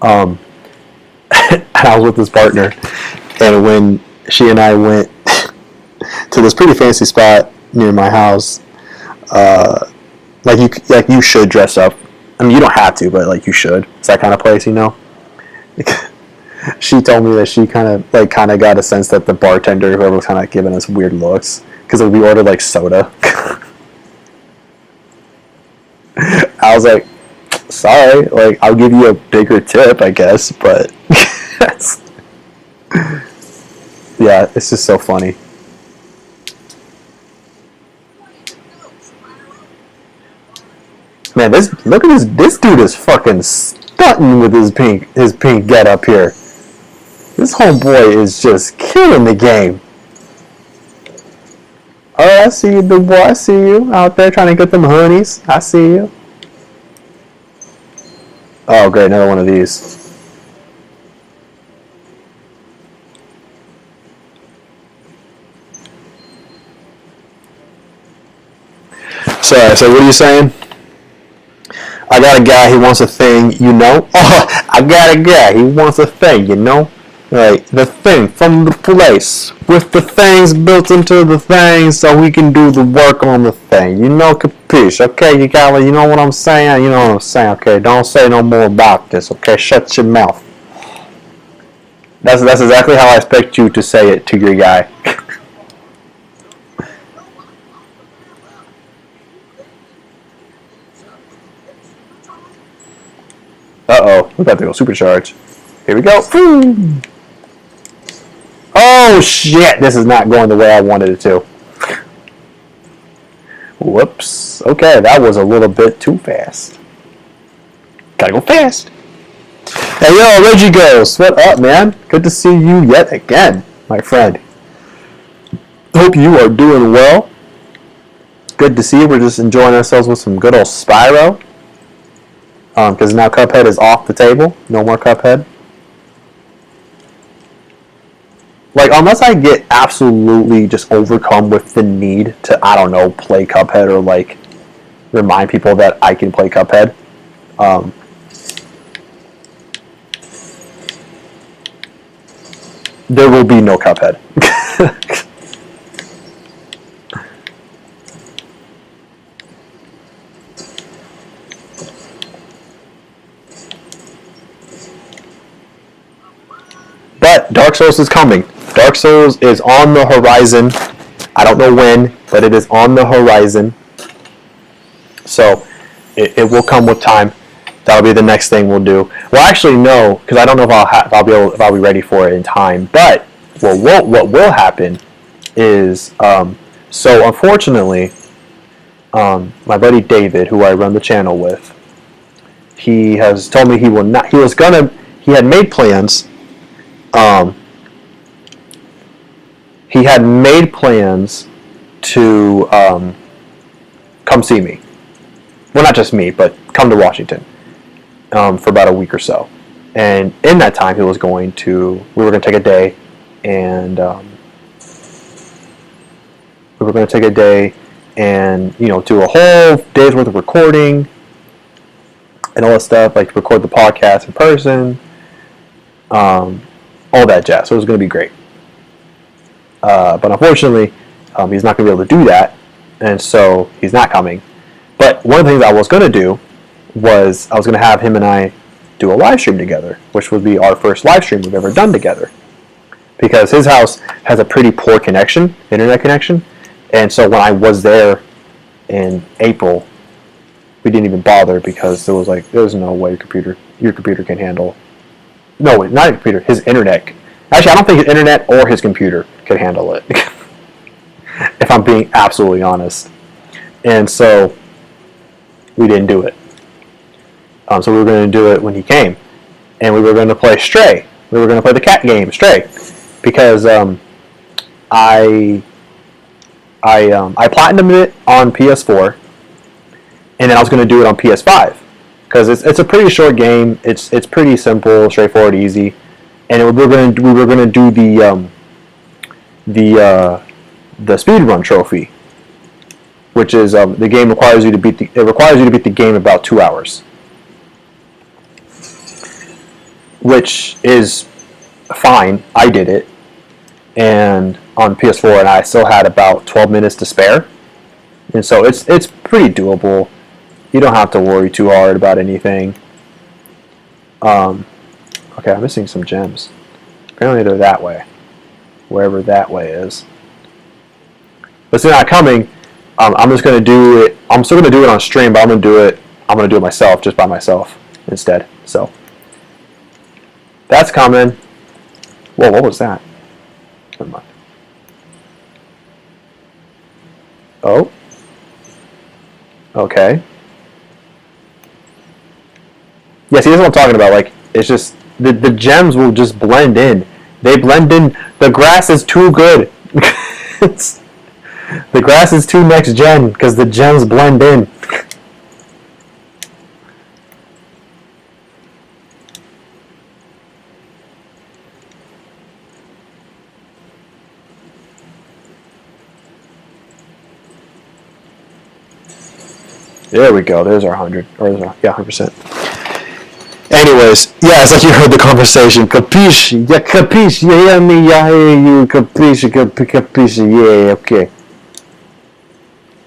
Speaker 1: And I was with this partner, and when she and I went to this pretty fancy spot near my house, like you should dress up. I mean, you don't have to, but like you should. It's that kind of place, you know. She told me that she kind of got a sense that the bartender, whoever was kind of giving us weird looks, because we ordered like soda. I was like, sorry, like I'll give you a bigger tip, I guess, but yeah, it's just so funny. Man, look at this dude is fucking stunting with his pink get up here. This homeboy is just killing the game. Oh, I see you, big boy. I see you out there trying to get them honeys. I see you. Oh, great, another one of these. Sorry, so what are you saying? I got a guy, he wants a thing, you know? Oh, I got a guy, he wants a thing, you know? Like, the thing from the place, with the things built into the thing so we can do the work on the thing. You know, capiche, okay? You know what I'm saying? You know what I'm saying, okay? Don't say no more about this, okay? Shut your mouth. That's exactly how I expect you to say it to your guy. Uh-oh, we're about to go supercharge. Here we go. Oh, shit. This is not going the way I wanted it to. Whoops. Okay, that was a little bit too fast. Gotta go fast. Hey, yo, Reggie Ghost. What up, man? Good to see you yet again, my friend. Hope you are doing well. Good to see you. We're just enjoying ourselves with some good old Spyro. Because now Cuphead is off the table. No more Cuphead. Like, unless I get absolutely just overcome with the need to, I don't know, play Cuphead or, like, remind people that I can play Cuphead. There will be no Cuphead. But Dark Souls is coming. Dark Souls is on the horizon. I don't know when, but it is on the horizon. So it will come with time. That'll be the next thing we'll do. Well, actually, no, because I don't know if I'll be ready for it in time. But what will happen is so unfortunately, my buddy David, who I run the channel with, he has told me he will not. He had made plans. He had made plans to come see me. Well, not just me, but come to Washington for about a week or so. And in that time, we were going to take a day, and do a whole day's worth of recording and all that stuff, like record the podcast in person, all that jazz. So it was going to be great. But unfortunately, he's not going to be able to do that, and so he's not coming. But one of the things I was going to do was I was going to have him and I do a live stream together, which would be our first live stream we've ever done together. Because his house has a pretty poor internet connection, and so when I was there in April, we didn't even bother because there's no way your computer can handle. No, not your computer. His internet. Actually, I don't think his internet or his computer could handle it. If I'm being absolutely honest, and so we didn't do it. So we were going to do it when he came, and we were going to play Stray. We were going to play the cat game Stray, because I platinumed it on PS4, and then I was going to do it on PS5 because it's a pretty short game. It's pretty simple, straightforward, easy, and we were going to do the speedrun trophy, which is the game requires you to beat the game in about 2 hours, which is fine. I did it, and on PS4, and I still had about 12 minutes to spare, and so it's pretty doable. You don't have to worry too hard about anything. Okay, I'm missing some gems. Apparently they're that way, wherever that way is. But they're not coming. I'm just gonna do it. I'm still gonna do it on stream, but I'm gonna do it myself, just by myself instead. So that's coming. Whoa, what was that? Never mind. Oh. Okay. Yeah, see, this is what I'm talking about. Like, it's just the gems will just blend in. They blend in. The grass is too good. The grass is too next gen because the gems blend in. There we go. There's our 100. Or yeah, 100%. Anyways, yeah, it's like you heard the conversation. Capiche? Yeah, capiche? You hear me? Yeah, I hear you. Capiche? Capiche? Yeah, okay.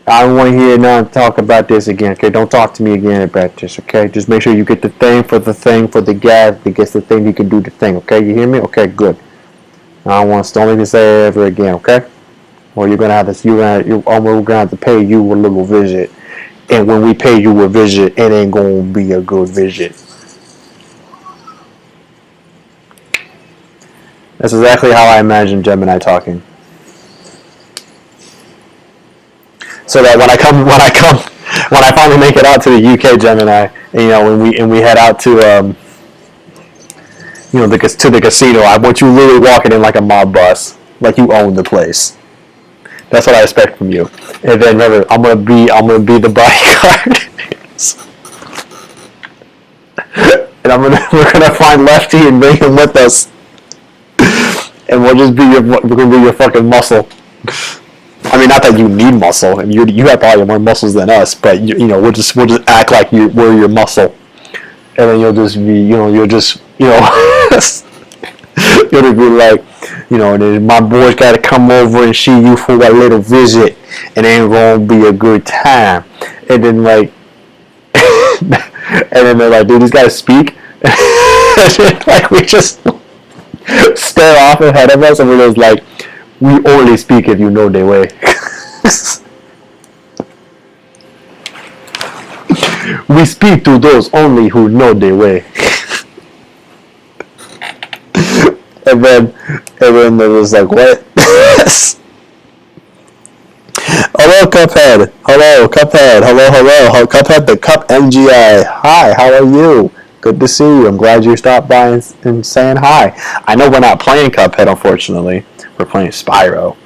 Speaker 1: I don't want to hear none talk about this again, okay? Don't talk to me again about this, okay? Just make sure you get the thing for the gas that gets the thing, you can do the thing, okay? You hear me? Okay, good. I don't want to don't make me say it ever again, okay? Or we're gonna have to pay you a little visit. And when we pay you a visit, it ain't gonna be a good visit. That's exactly how I imagine Gemini talking. So that when I finally make it out to the UK, Gemini, and we head out to to the casino, I want you literally walking in like a mob boss, like you own the place. That's what I expect from you. And then remember, I'm gonna be the bodyguard. And we're gonna find Lefty and bring him with us. And we're gonna be your fucking muscle. I mean, not that you need muscle, and you have probably more muscles than us, but we'll just act like we're your muscle, and then you'll just be you'll just be like and then my boys got to come over and see you for a little visit, and it ain't gonna be a good time, and then like and then they're like, dude, these guys speak, like we just stare off ahead of us, and we're just like, we only speak if you know their way. We speak to those only who know their way. and then it was like, what? Hello, Cuphead. Hello, Cuphead. Hello. Cuphead, the Cup MGI. Hi, how are you? Good to see you. I'm glad you stopped by and saying hi. I know we're not playing Cuphead, unfortunately. We're playing Spyro.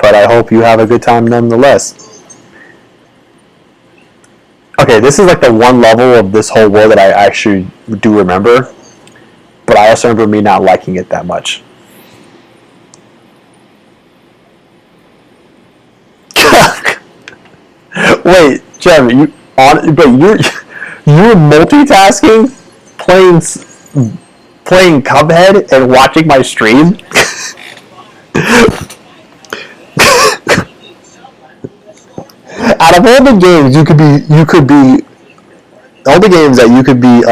Speaker 1: but I hope you have a good time nonetheless. Okay, this is like the one level of this whole world that I actually do remember, but I also remember me not liking it that much. Wait, Jeremy, you're multitasking, playing Cuphead and watching my stream. Out of all the games you could be all the games that you could be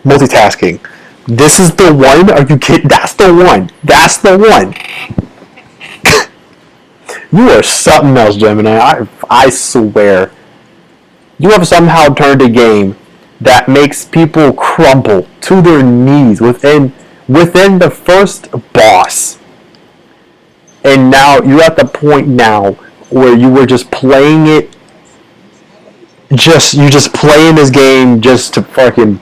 Speaker 1: multitasking. This is the one. Are you kidding? That's the one. That's the one. You are something else, Gemini. I swear. You have somehow turned a game that makes people crumble to their knees within the first boss. And now you're at the point now where you were just playing it. You just playing this game just to fucking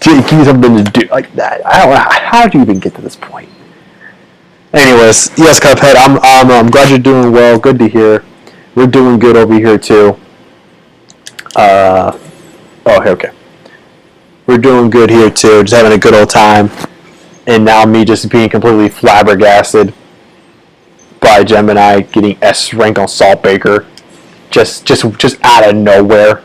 Speaker 1: give you something to do like that. I don't know. How did you even get to this point? Anyways, yes, Cuphead, I'm glad you're doing well. Good to hear. We're doing good over here too. Okay. We're doing good here too. Just having a good old time. And now me just being completely flabbergasted by Gemini getting S rank on Saltbaker, just out of nowhere.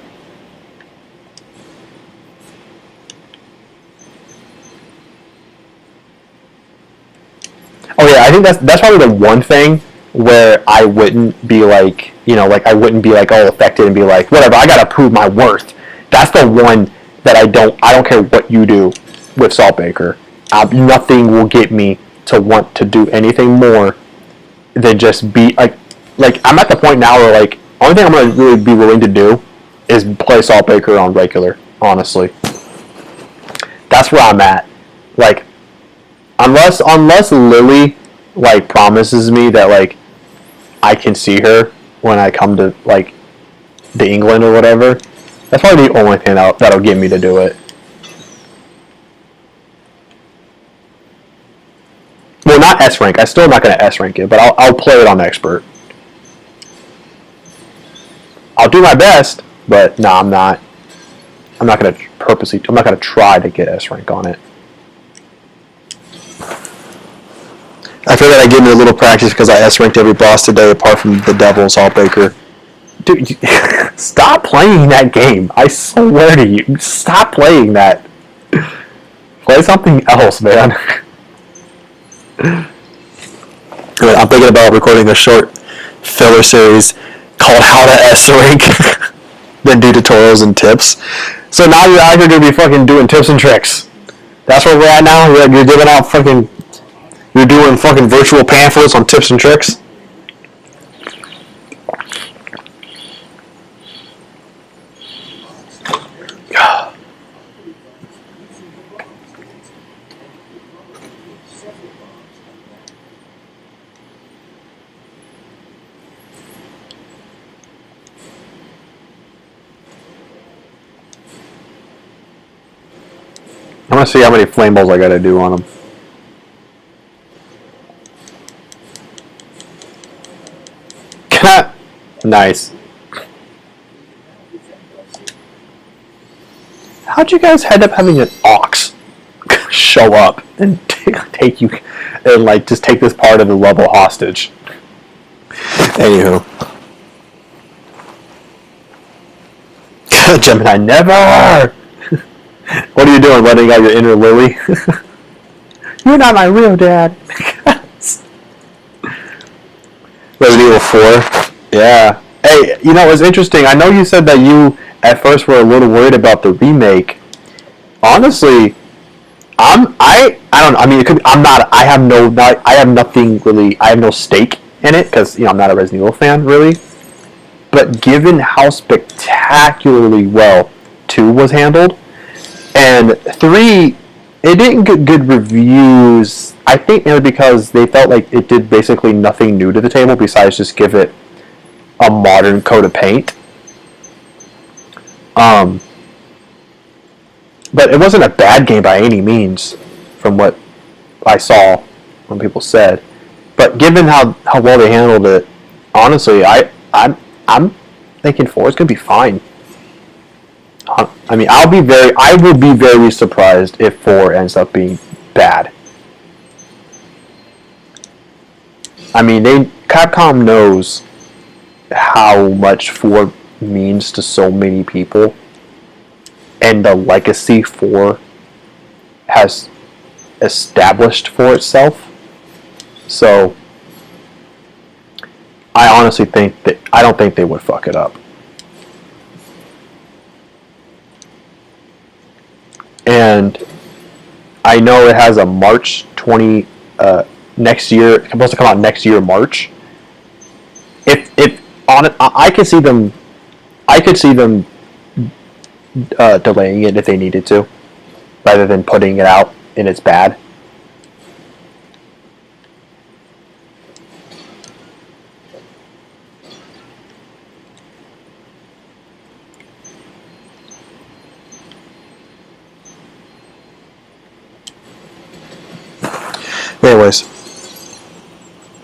Speaker 1: Oh yeah, I think that's probably the one thing where I wouldn't be like, I wouldn't be like all affected and be like, whatever, I gotta prove my worth. That's the one that I don't care what you do with Saltbaker. Nothing will get me to want to do anything more than just be like I'm at the point now where like only thing I'm gonna really be willing to do is play Saltbaker on regular. Honestly, that's where I'm at. Like unless Lily like promises me that like I can see her when I come to like the England or whatever, that's probably the only thing that'll get me to do it. Well, not S rank. I'm still not going to S rank it, but I'll play it on expert. I'll do my best, but no, I'm not. I'm not going to try to get S rank on it. I feel that I gave me a little practice because I S ranked every boss today apart from the Devil and Saltbaker. Dude, stop playing that game. I swear to you. Stop playing that. Play something else, man. I'm thinking about recording a short filler series called How to S Rank, then do tutorials and tips. So now you're out here to be fucking doing tips and tricks. That's where we're at now. You're giving out fucking, you're doing fucking virtual pamphlets on tips and tricks. I want to see how many flame balls I got to do on them. Nice. How'd you guys end up having an ox show up and take you and like just take this part of the level hostage? Anywho. Gemini, never! What are you doing, letting out your inner Lily? You're not my real dad. Resident Evil 4? Yeah. Hey, it's interesting. I know you said that you at first were a little worried about the remake. Honestly, I don't know. I mean, I have nothing really, I have no stake in it because, I'm not a Resident Evil fan, really. But given how spectacularly well 2 was handled, and 3, it didn't get good reviews. I think mainly because they felt like it did basically nothing new to the table besides just give it a modern coat of paint. But it wasn't a bad game by any means, from what I saw when people said. But given how well they handled it, honestly, I'm thinking 4 is gonna be fine. I mean, I will be very surprised if 4 ends up being bad. I mean, Capcom knows how much 4 means to so many people, and the legacy 4 has established for itself. So, I honestly think that I don't think they would fuck it up. And I know it has a March 20 next year. It's supposed to come out next year, March. If on it, I could see them. I could see them delaying it if they needed to, rather than putting it out and it's bad. Anyways,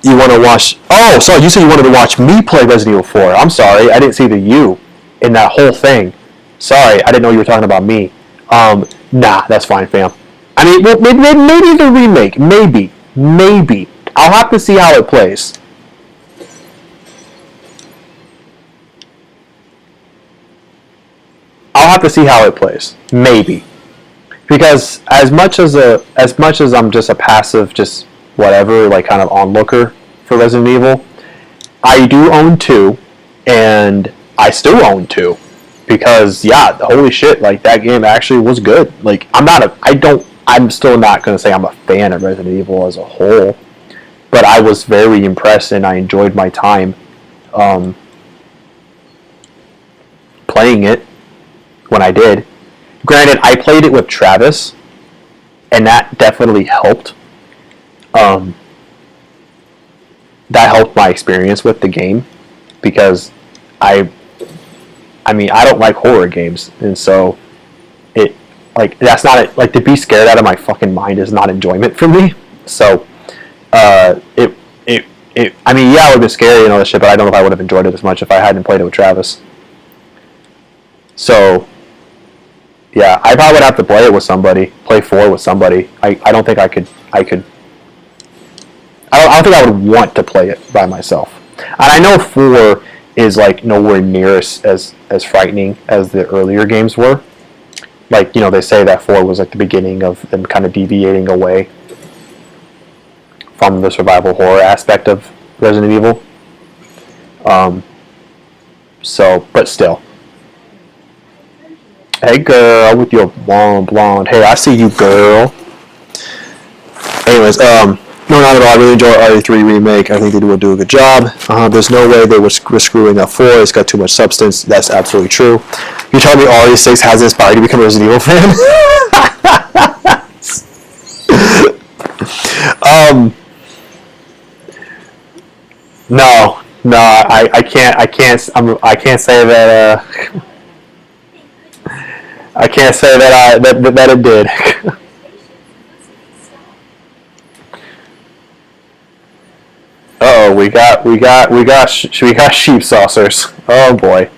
Speaker 1: you want to watch... Oh, sorry, you said you wanted to watch me play Resident Evil 4. I'm sorry, I didn't see the you in that whole thing. Sorry, I didn't know you were talking about me. Nah, that's fine, fam. I mean, maybe the remake. Maybe. I'll have to see how it plays. I'll have to see how it plays. Maybe. Because as much as I'm just a passive, just whatever, like kind of onlooker for Resident Evil, I do own 2, and I still own 2, because yeah, holy shit, like that game actually was good. Like I'm still not gonna say I'm a fan of Resident Evil as a whole, but I was very impressed and I enjoyed my time playing it when I did. Granted, I played it with Travis, and that definitely helped. That helped my experience with the game, because I mean, I don't like horror games, and so that's not like to be scared out of my fucking mind is not enjoyment for me. So, I mean, yeah, it would have been scary and all that shit, but I don't know if I would have enjoyed it as much if I hadn't played it with Travis. So. Yeah, I probably would have to play 4 with somebody. I don't think I don't think I would want to play it by myself. And I know 4 is like nowhere near as frightening as the earlier games were. Like, you know, they say that 4 was like the beginning of them kind of deviating away from the survival horror aspect of Resident Evil. But still. Hey girl, with your long blonde hair. I see you, girl. Anyways, no, not at all. I really enjoy RE3 Remake. I think they will do a good job. There's no way they were screwing up 4. It's got too much substance. That's absolutely true. You tell me RE6 has inspired you to become a Resident Evil fan? No, I can't say that. I can't say that it did. We got sheep saucers. Oh boy.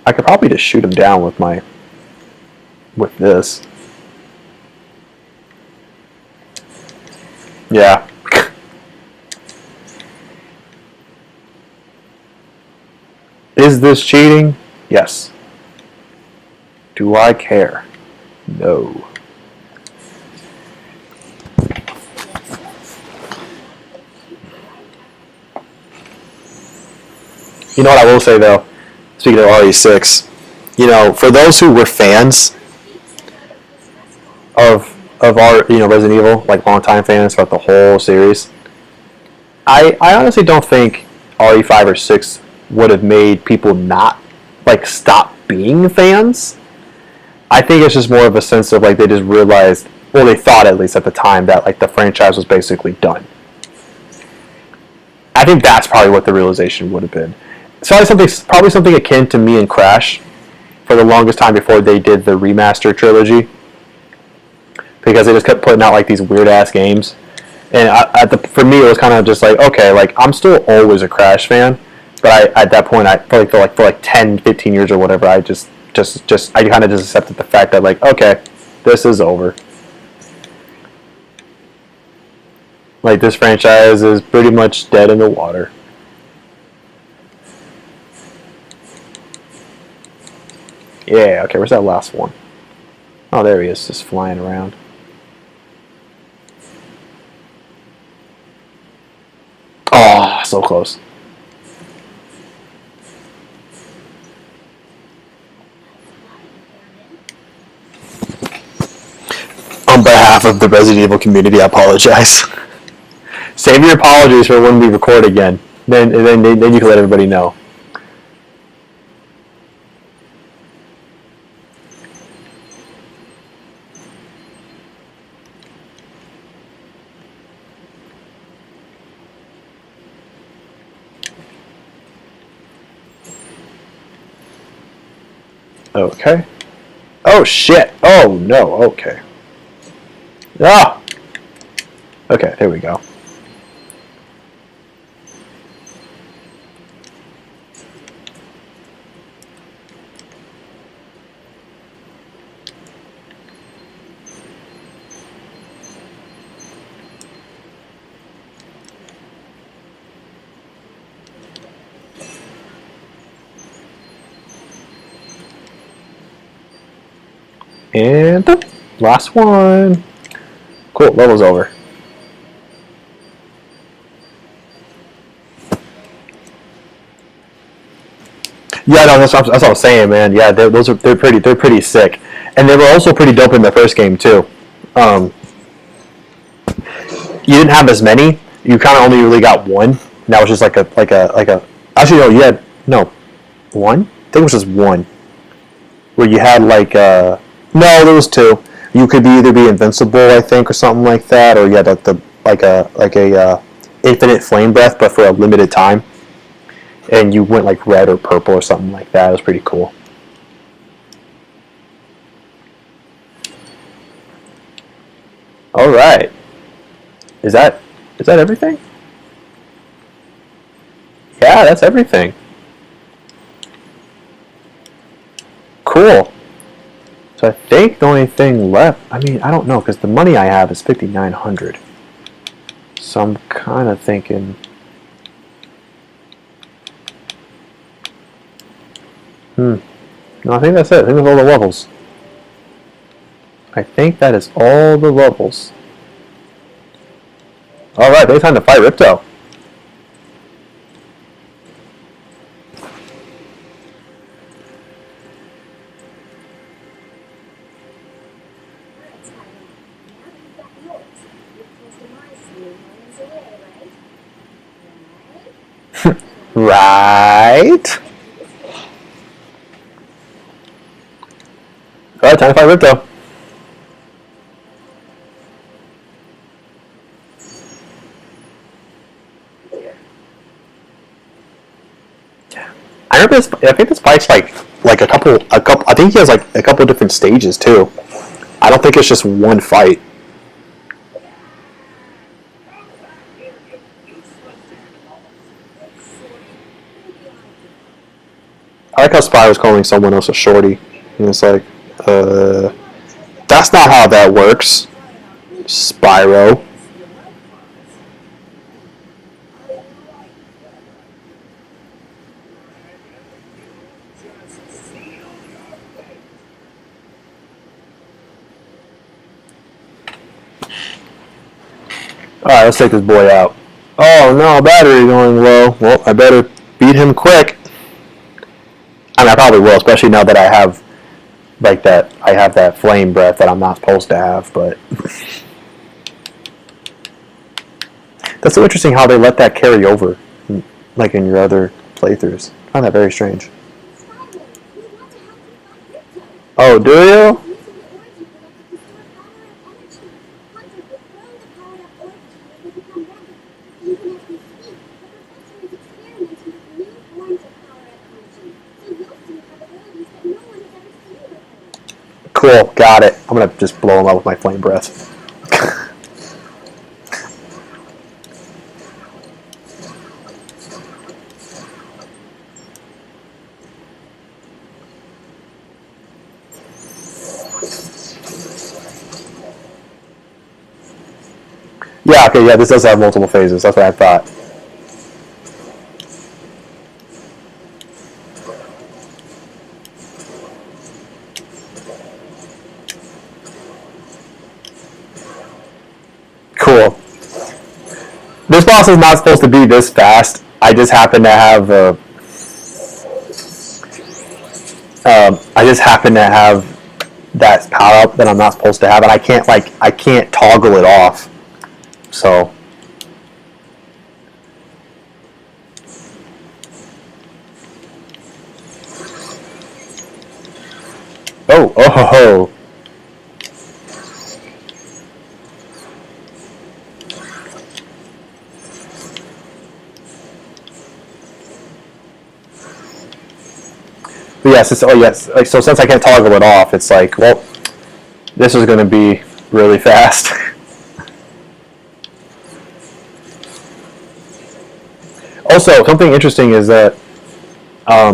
Speaker 1: I could probably just shoot him down with this. Yeah. Is this cheating? Yes. Do I care? No. You know what I will say though, speaking of RE6, you know, for those who were fans of our, you know, Resident Evil, like longtime fans throughout the whole series, I honestly don't think RE5 or 6 would have made people not, like, stop being fans. I think it's just more of a sense of, like, they just realized, well, they thought at least at the time that, like, the franchise was basically done. I think that's probably what the realization would have been. It's probably something akin to me and Crash for the longest time before they did the remaster trilogy. because they just kept putting out like these weird ass games. And for me, it was kind of just like, okay, like I'm still always a Crash fan, but at that point, I feel like for like 10, 15 years or whatever, I just I kind of just accepted the fact that like, okay, this is over. Like this franchise is pretty much dead in the water. Yeah, okay, where's that last one? Oh, there he is, just flying around. Oh, so close. On behalf of the Resident Evil community, I apologize. Save your apologies for when we record again. Then you can let everybody know. Okay. Oh shit! Oh no! Okay. Ah! Okay, there we go. And last one. Cool, level's over. Yeah, no, that's what I was saying, man. Yeah, they're pretty sick, and they were also pretty dope in the first game too. You didn't have as many. You kind of only really got one. And that was just like a. Actually, no, you had no one. I think it was just one. Where you had like no, there was two. You could either be invincible, I think, or something like that, or you had like a infinite flame breath, but for a limited time. And you went like red or purple or something like that. It was pretty cool. All right. Is that everything? Yeah, that's everything. Cool. So I think the only thing left, I mean, I don't know, because the money I have is 5,900. So I'm kind of thinking, no, I think that's it. I think that's all the levels. I think that is all the levels. Alright, it's time to fight Ripto. Right? Alright, time to fight Ripto. I think this fight's like a couple. I think he has like a couple different stages too. I don't think it's just one fight. I like how Spyro's calling someone else a shorty, and it's like, that's not how that works, Spyro. Alright, let's take this boy out. Oh no, battery going low. Well, I better beat him quick. I mean, I probably will, especially now that I have like that. I have that flame breath that I'm not supposed to have. But that's so interesting how they let that carry over, like in your other playthroughs. I find that very strange. Oh, do you? Cool, got it. I'm gonna just blow him up with my flame breath. Yeah, okay, yeah, this does have multiple phases. That's what I thought. Cool. This boss is not supposed to be this fast. I just happen to have that power up that I'm not supposed to have, and I can't toggle it off. So oh. But yes, like, so since I can't toggle it off, it's like, well, this is going to be really fast. Also, something interesting is that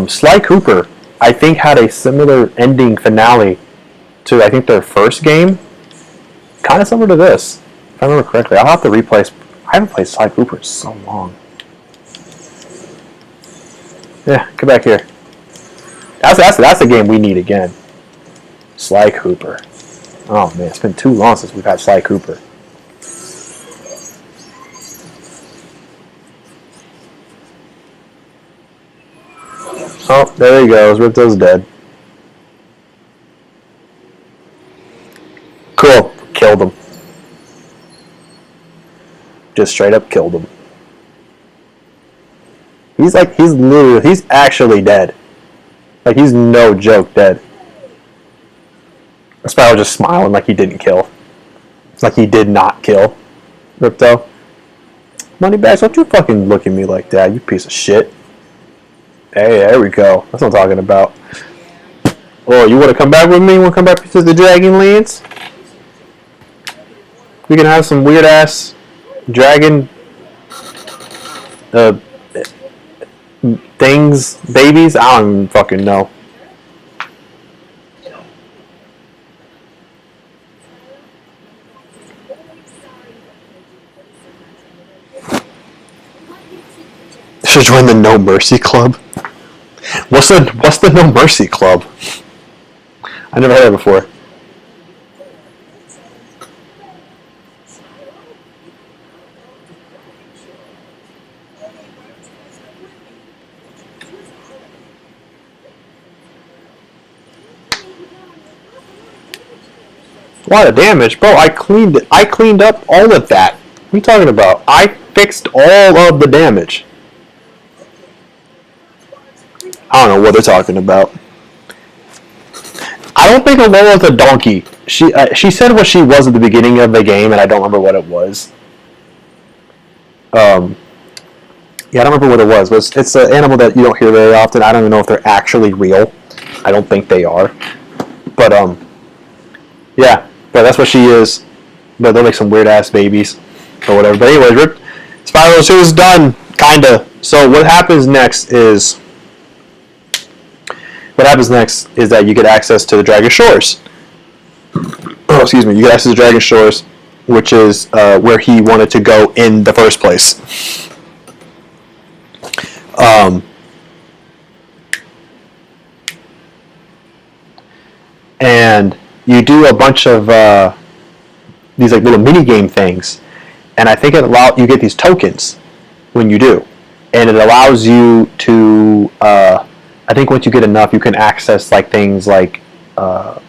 Speaker 1: Sly Cooper, I think, had a similar ending finale to, I think, their first game. Kind of similar to this, if I remember correctly. I'll have to replay. I haven't played Sly Cooper in so long. Yeah, come back here. That's the game we need again. Sly Cooper. Oh man, it's been too long since we've had Sly Cooper. Oh, there he goes. Ripto's dead. Cool. Killed him. Just straight up killed him. He's actually dead. Like, he's no joke dead. Spyro just smiling like he didn't kill. It's like he did not kill Ripto. Moneybags, don't you fucking look at me like that, you piece of shit. Hey, there we go. That's what I'm talking about. Oh, you want to come back with me? You want to come back to the Dragonlands? We can have some weird ass dragon things, babies. I don't even fucking know. Should join the No Mercy Club. What's the No Mercy Club? I never heard of it before. A lot of damage, bro. I cleaned up all of that. What are you talking about? I fixed all of the damage. I don't know what they're talking about. I don't think Alora's a donkey. She said what she was at the beginning of the game, and I don't remember what it was. Yeah, I don't remember what it was. But it's an animal that you don't hear very often. I don't even know if they're actually real. I don't think they are. But yeah, but that's what she is. But they're like some weird ass babies or whatever. But anyways, Spyro 2 is done, kinda. So what happens next is that you get access to the Dragon Shores. Oh, excuse me. You get access to the Dragon Shores, which is where he wanted to go in the first place. And you do a bunch of these like little mini game things, and I think you get these tokens when you do, and it allows you to. I think once you get enough, you can access like things like I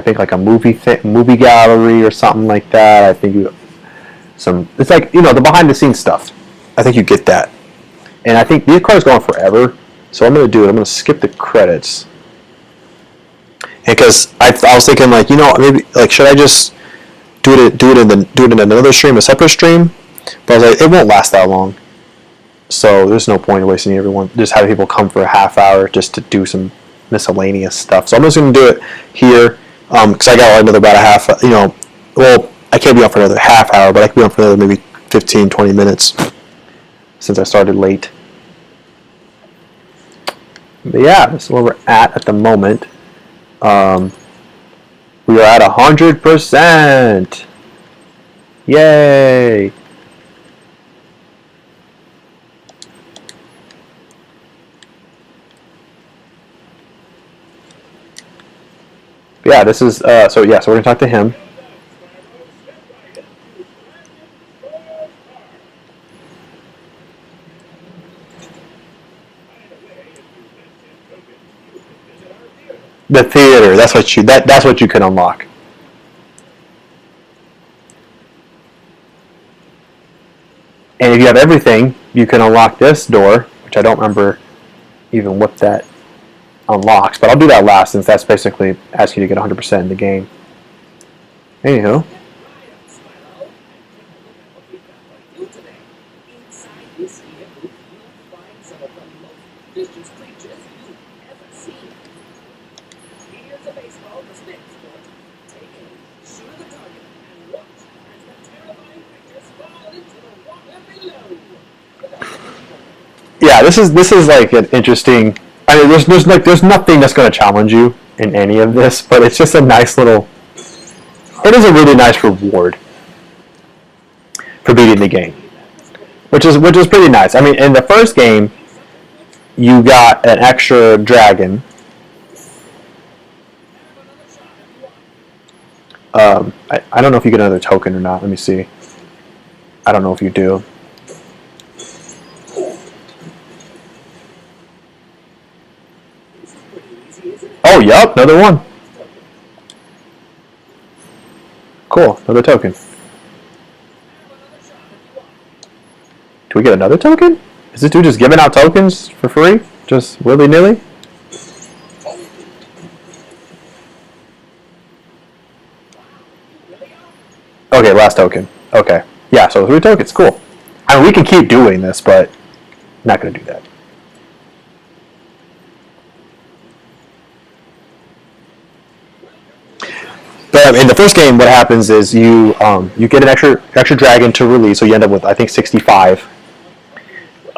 Speaker 1: think like a movie gallery or something like that. I think it's like, you know, the behind the scenes stuff. I think you get that, and I think these cards go on forever. So I'm gonna do it. I'm gonna skip the credits. Because I was thinking, like, you know, maybe like, should I just do it in another stream, a separate stream? But I was like, it won't last that long, so there's no point in wasting everyone just having people come for a half hour just to do some miscellaneous stuff. So I'm just gonna do it here, Because I got another about a half. Well, I can't be on for another half hour, but I can be on for another maybe 15, 20 minutes since I started late. But yeah, this is where we're at the moment. We are at 100%. Yay! Yeah, this is so we're gonna talk to him. The theater. That's what you can unlock. And if you have everything, you can unlock this door, which I don't remember even what that unlocks, but I'll do that last since that's basically asking you to get 100% in the game. Anywho. Yeah, this is like an interesting. I mean, there's nothing that's going to challenge you in any of this, but it's just a nice little. It is a really nice reward for beating the game, which is pretty nice. I mean, in the first game, you got an extra dragon. I don't know if you get another token or not. Let me see. I don't know if you do. Oh, yup, another one. Cool, another token. Do we get another token? Is this dude just giving out tokens for free? Just willy-nilly? Okay, last token. Okay. Yeah, so 3 tokens, cool. I mean, we can keep doing this, but I'm not going to do that. But in the first game, what happens is you get an extra dragon to release, so you end up with I think 65,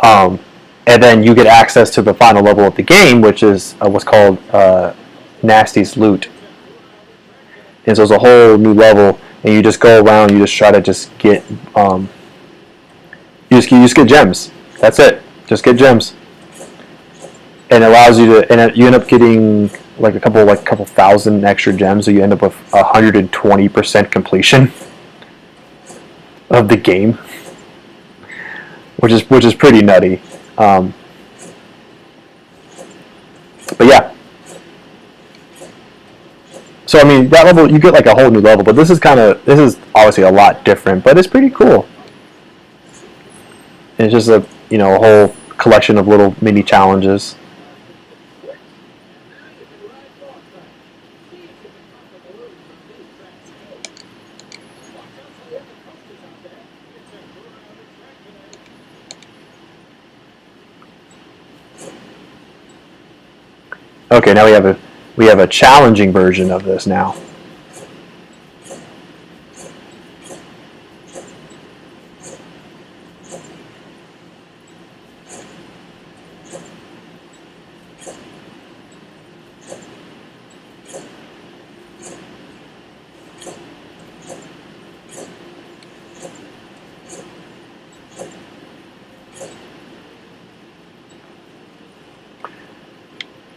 Speaker 1: and then you get access to the final level of the game, which is what's called Nasty's Loot. And so it's a whole new level, and you just go around, you just try to just get you just get gems. That's it. Just get gems, and it allows you to, and you end up getting like a couple thousand extra gems, so you end up with 120% completion of the game, which is pretty nutty. But yeah, so I mean that level you get like a whole new level, but this is obviously a lot different, but it's pretty cool. And it's just a whole collection of little mini challenges. Okay, now we have a challenging version of this now.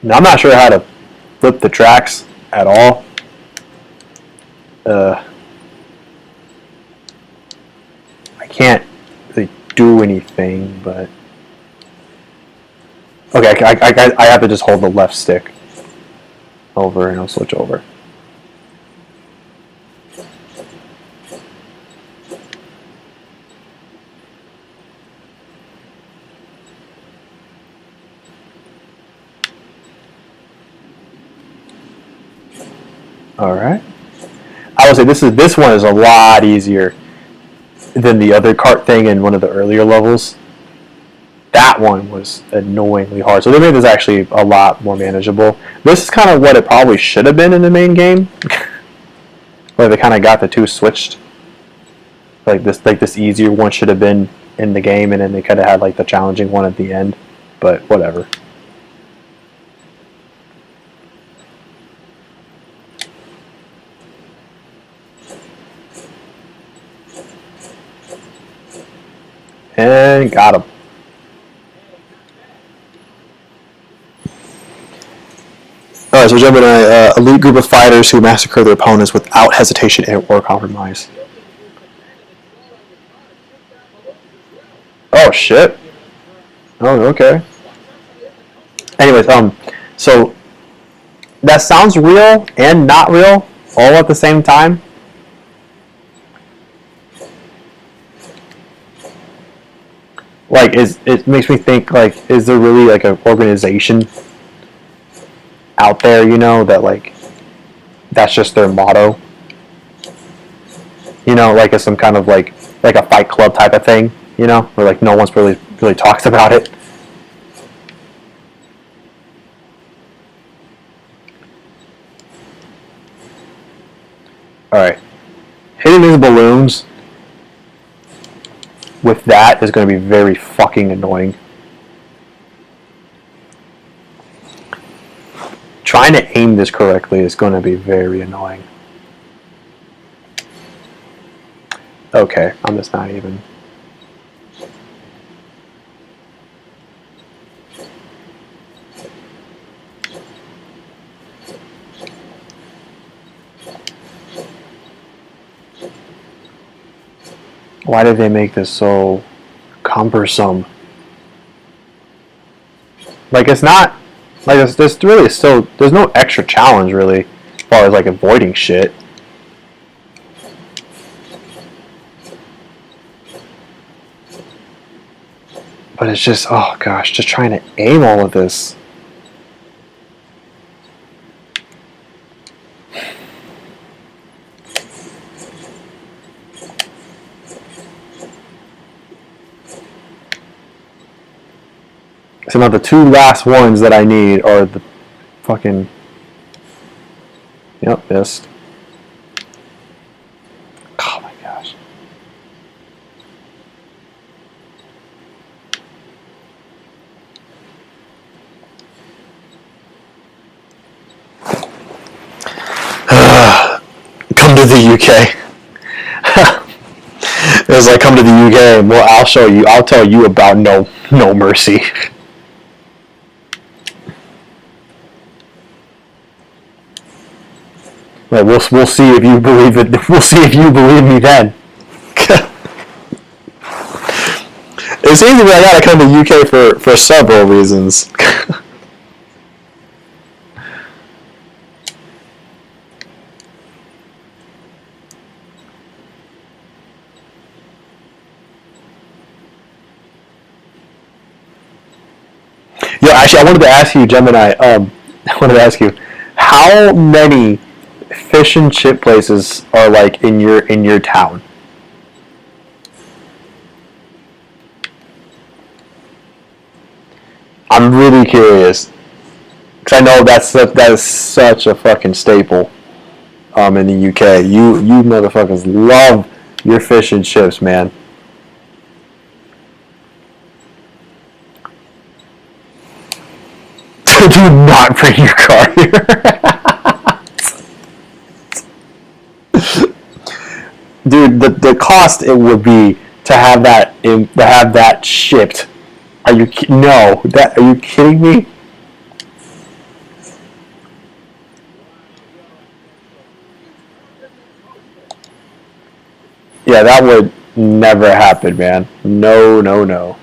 Speaker 1: Now, I'm not sure how to flip the tracks at all. I can't really do anything, but okay, I have to just hold the left stick over and I'll switch over. All right. I would say this one is a lot easier than the other cart thing in one of the earlier levels. that one was annoyingly hard. So they made this actually a lot more manageable. This is kind of what it probably should have been in the main game, where they kind of got the two switched. Like this easier one should have been in the game, and then they could have had like the challenging one at the end. But whatever. And got him. Alright, so Gemini, elite group of fighters who massacre their opponents without hesitation or compromise. Oh shit. Oh, okay. Anyways, so that sounds real and not real all at the same time. Like, it makes me think, like, is there really like an organization out there, you know, that like that's just their motto? You know, like it's some kind of like a Fight Club type of thing, you know, where like no one's really talks about it. All right, hitting these balloons with that is going to be very fucking annoying. Trying to aim this correctly is going to be very annoying. Okay, I'm just not even. Why did they make this so cumbersome? Like, it's not, like, there's really still, there's no extra challenge really, as far as like avoiding shit. But it's just, oh gosh, just trying to aim all of this. So now the two last ones that I need are the fucking... Yep, missed. Oh my gosh. Come to the UK. It was like, come to the UK, well, I'll show you, I'll tell you about no mercy. Like, we'll see if you believe it. We'll see if you believe me then. It seems to me I gotta come to the UK for several reasons. Yeah, actually, I wanted to ask you, Gemini. I wanted to ask you, how many fish and chip places are like in your town? I'm really curious, because I know that is such a fucking staple in the UK. You motherfuckers love your fish and chips, man. Do not bring your car here. Dude, the cost it would be to have that shipped. Are you are you kidding me? Yeah, that would never happen, man. No, no, no.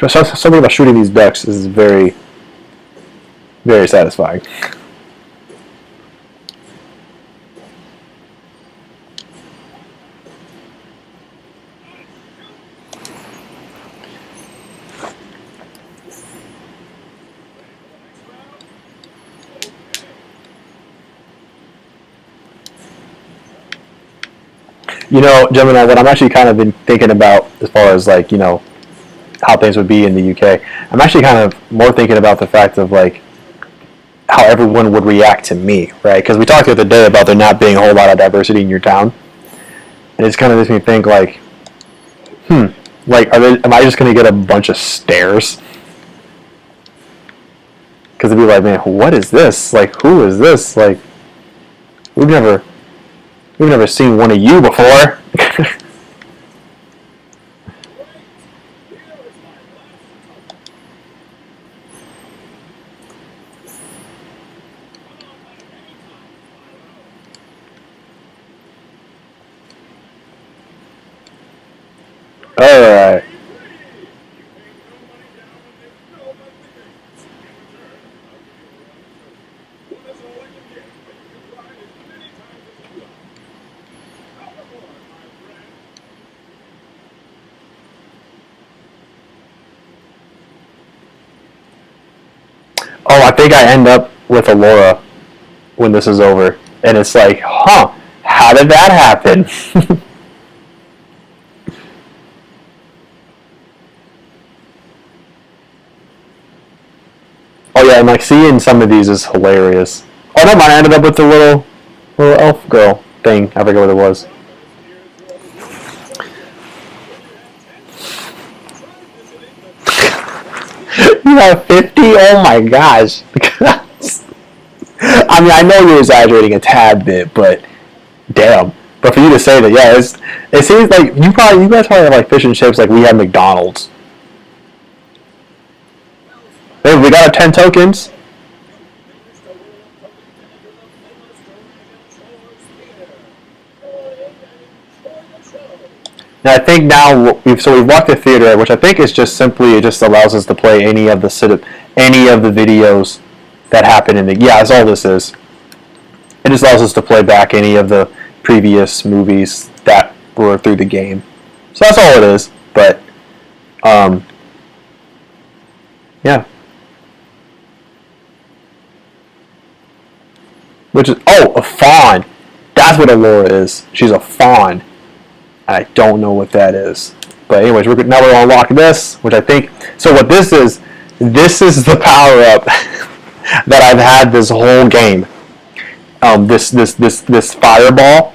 Speaker 1: Something about shooting these ducks is very Very satisfying. You know, Gemini, what I'm actually kind of been thinking about as far as like, you know, how things would be in the UK, I'm actually kind of more thinking about the fact of like how everyone would react to me, right? Because we talked the other day about there not being a whole lot of diversity in your town, and it's kind of makes me think like, like, am I just going to get a bunch of stares? Because they'd be like, man, what is this? Like, who is this? Like, we've never seen one of you before. Alright. Oh, I think I end up with Alora when this is over. And it's like, huh, how did that happen? Oh yeah, and like seeing some of these is hilarious. Oh no, I ended up with the little elf girl thing. I forget what it was. You have 50? Oh my gosh. I mean, I know you're exaggerating a tad bit, but damn. But for you to say that, yeah, it seems like you guys probably have like fish and chips like we have McDonald's. Hey, we got our 10 tokens. Now I think now we've walked the theater, which I think is just simply it just allows us to play any of the videos that happen in the that's all this is. It just allows us to play back any of the previous movies that were through the game. So that's all it is. But yeah. Which is a fawn. That's what Alora is. She's a fawn. I don't know what that is. But anyways, now we're gonna unlock this, which I think. So what this is the power up that I've had this whole game. This fireball.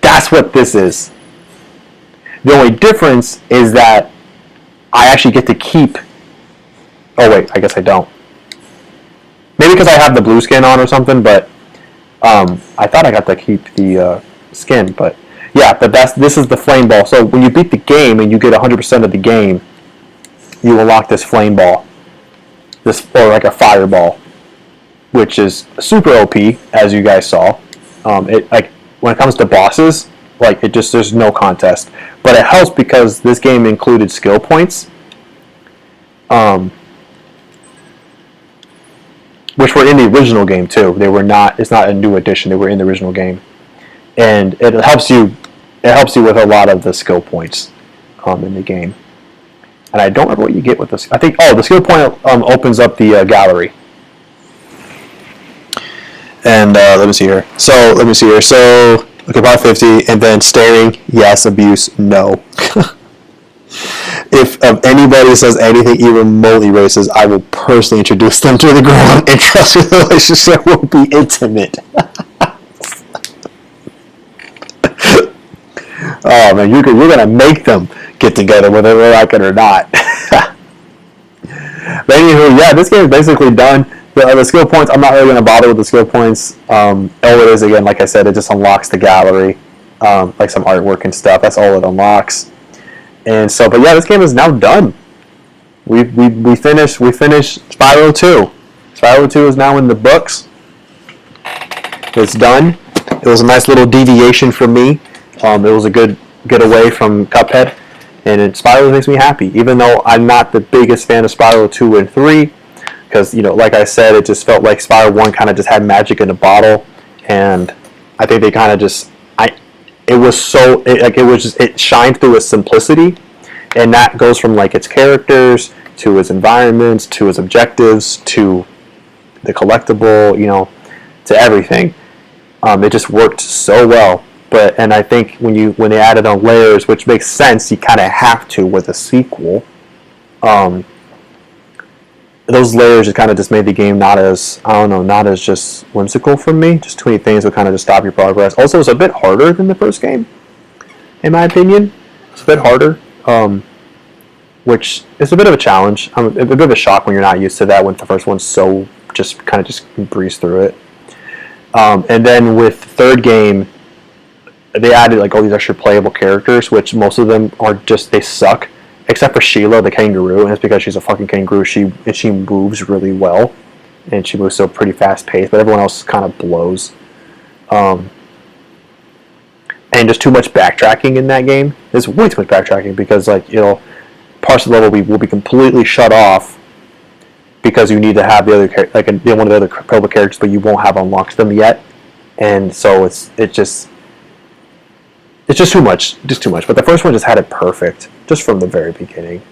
Speaker 1: That's what this is. The only difference is that I actually get to keep. Oh wait, I guess I don't. Maybe because I have the blue skin on or something, but I thought I got to keep the skin, but. Yeah, but this is the flame ball. So when you beat the game and you get 100% of the game, you unlock this flame ball, or like a fireball, which is super OP, as you guys saw. It like when it comes to bosses, like there's no contest. But it helps because this game included skill points, which were in the original game too. They were not. It's not a new addition. They were in the original game, and it helps you. It helps you with a lot of the skill points in the game. And I don't remember what you get with this. I think the skill point opens up the gallery. And let me see here. So okay, about 50, and then staring, yes. Abuse, no. If anybody says anything even remotely racist, I will personally introduce them to the ground, and trust me, the relationship will be intimate. Oh man, you're gonna make them get together whether they like it or not. But anywho, yeah, this game is basically done. The skill points, I'm not really gonna bother with the skill points. All it is, again, like I said, it just unlocks the gallery, like some artwork and stuff. That's all it unlocks. And so, but yeah, this game is now done. We finished Spyro 2. Spyro 2 is now in the books. It's done. It was a nice little deviation for me. It was a good getaway from Cuphead, and Spyro makes me happy. Even though I'm not the biggest fan of Spyro 2 and 3, because, like I said, it just felt like Spyro 1 kind of just had magic in a bottle, and I think they kind of just, it shined through its simplicity, and that goes from like its characters to its environments to its objectives to the collectible, to everything. It just worked so well. And I think when they added on layers, which makes sense, you kind of have to with a sequel. Those layers just kind of just made the game not as just whimsical for me. Just too many things would kind of just stop your progress. Also, it's a bit harder than the first game, in my opinion. It's a bit harder, which is a bit of a challenge. A bit of a shock when you're not used to that. When the first one's so just breeze through it. And then with the third game, they added like all these extra playable characters, which most of them are they suck, except for Sheila the kangaroo, and it's because she's a fucking kangaroo. She moves really well, and she moves so pretty fast paced, but everyone else kind of blows. And just too much backtracking in that game. There's way too much backtracking because parts of the level will be completely shut off because you need to have the other one of the other playable characters, but you won't have unlocked them yet, and so it's just too much, But the first one just had it perfect, just from the very beginning.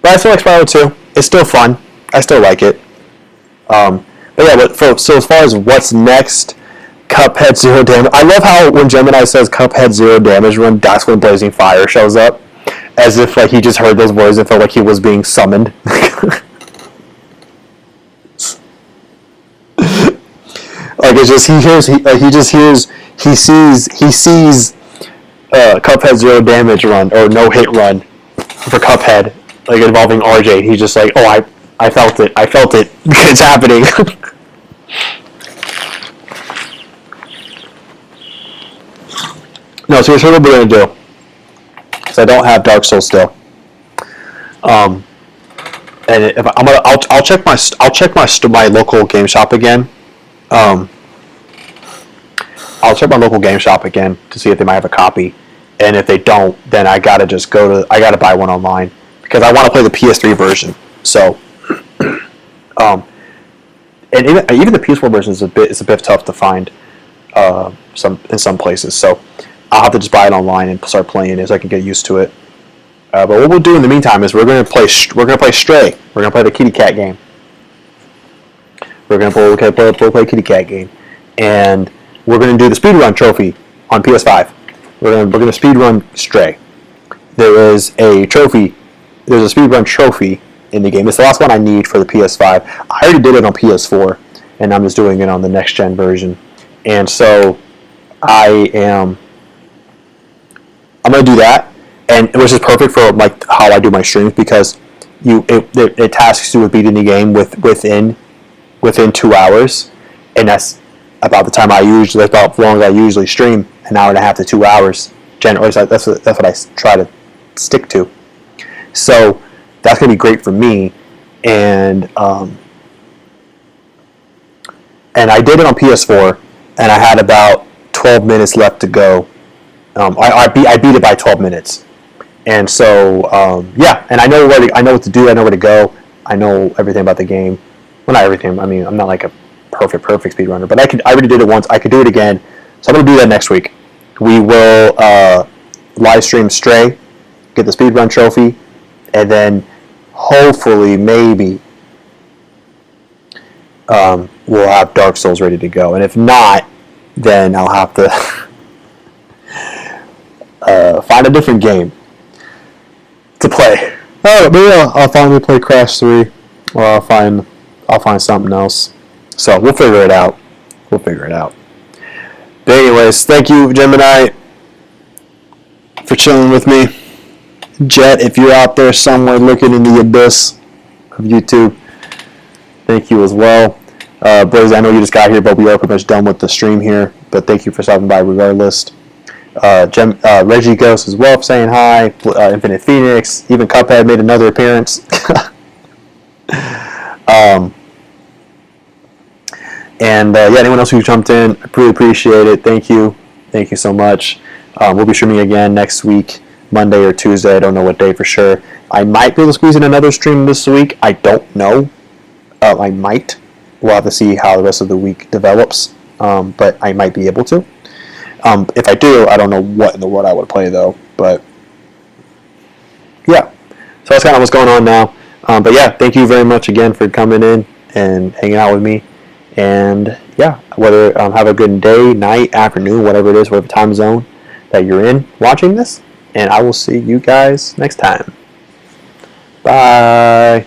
Speaker 1: But I still like Spyro 2. It's still fun. I still like it. But yeah, so as far as what's next, Cuphead Zero Damage. I love how when Gemini says Cuphead Zero Damage Run, that's when Blazing Fire shows up, as if like he just heard those words and felt like he was being summoned. Like it's just he sees Cuphead Zero Damage Run or No Hit Run for Cuphead, like involving RJ. He's just like, oh, I felt it, it's happening. No, so here's what we're gonna do. Because I don't have Dark Souls still. And if I'll check my local game shop again. I'll check my local game shop again to see if they might have a copy, and if they don't, then I gotta buy one online because I want to play the PS3 version. So, and even the PS4 version is a bit tough to find, in some places. So, I'll have to just buy it online and start playing it so I can get used to it. But what we'll do in the meantime is we're gonna play Stray. We're gonna play the kitty cat game. We're gonna play kitty cat game, and we're going to do the speedrun trophy on PS5. We're going to speedrun Stray. There's a speedrun trophy in the game. It's the last one I need for the PS5. I already did it on PS4, and I'm just doing it on the next gen version. And so I'm going to do that, and which is perfect for like how I do my streams because it tasks you with beating the game within 2 hours, and that's about the time that's about how long I usually stream, an hour and a half to 2 hours. Generally, that's what I try to stick to. So that's gonna be great for me, and I did it on PS4, and I had about 12 minutes left to go. I beat it by 12 minutes, and so yeah, and I know what to do. I know where to go. I know everything about the game. Well, not everything. I mean, I'm not like a perfect speedrunner, but I already did it once. I could do it again, so I'm gonna do that next week. We will live stream Stray, get the speedrun trophy, and then hopefully maybe we'll have Dark Souls ready to go. And if not, then I'll have to find a different game to play. Oh, maybe I'll finally play Crash 3, or I'll find something else. So we'll figure it out. But anyways, thank you, Gemini, for chilling with me. Jet, if you're out there somewhere looking in the abyss of YouTube, thank you as well. Blaze, I know you just got here, but we are pretty much done with the stream here. But thank you for stopping by regardless. Reggie Ghost as well for saying hi. Infinite Phoenix, even Cuphead made another appearance. And yeah, anyone else who jumped in, I really appreciate it. Thank you so much. We'll be streaming again next week, Monday or Tuesday. I don't know what day for sure. I might be able to squeeze in another stream this week. I don't know. I might. We'll have to see how the rest of the week develops, but I might be able to. If I do, I don't know what in the world I would play though. But yeah, so that's kind of what's going on now. But yeah, thank you very much again for coming in and hanging out with me. And yeah, whether have a good day, night, afternoon, whatever it is, whatever time zone that you're in watching this. And I will see you guys next time. Bye.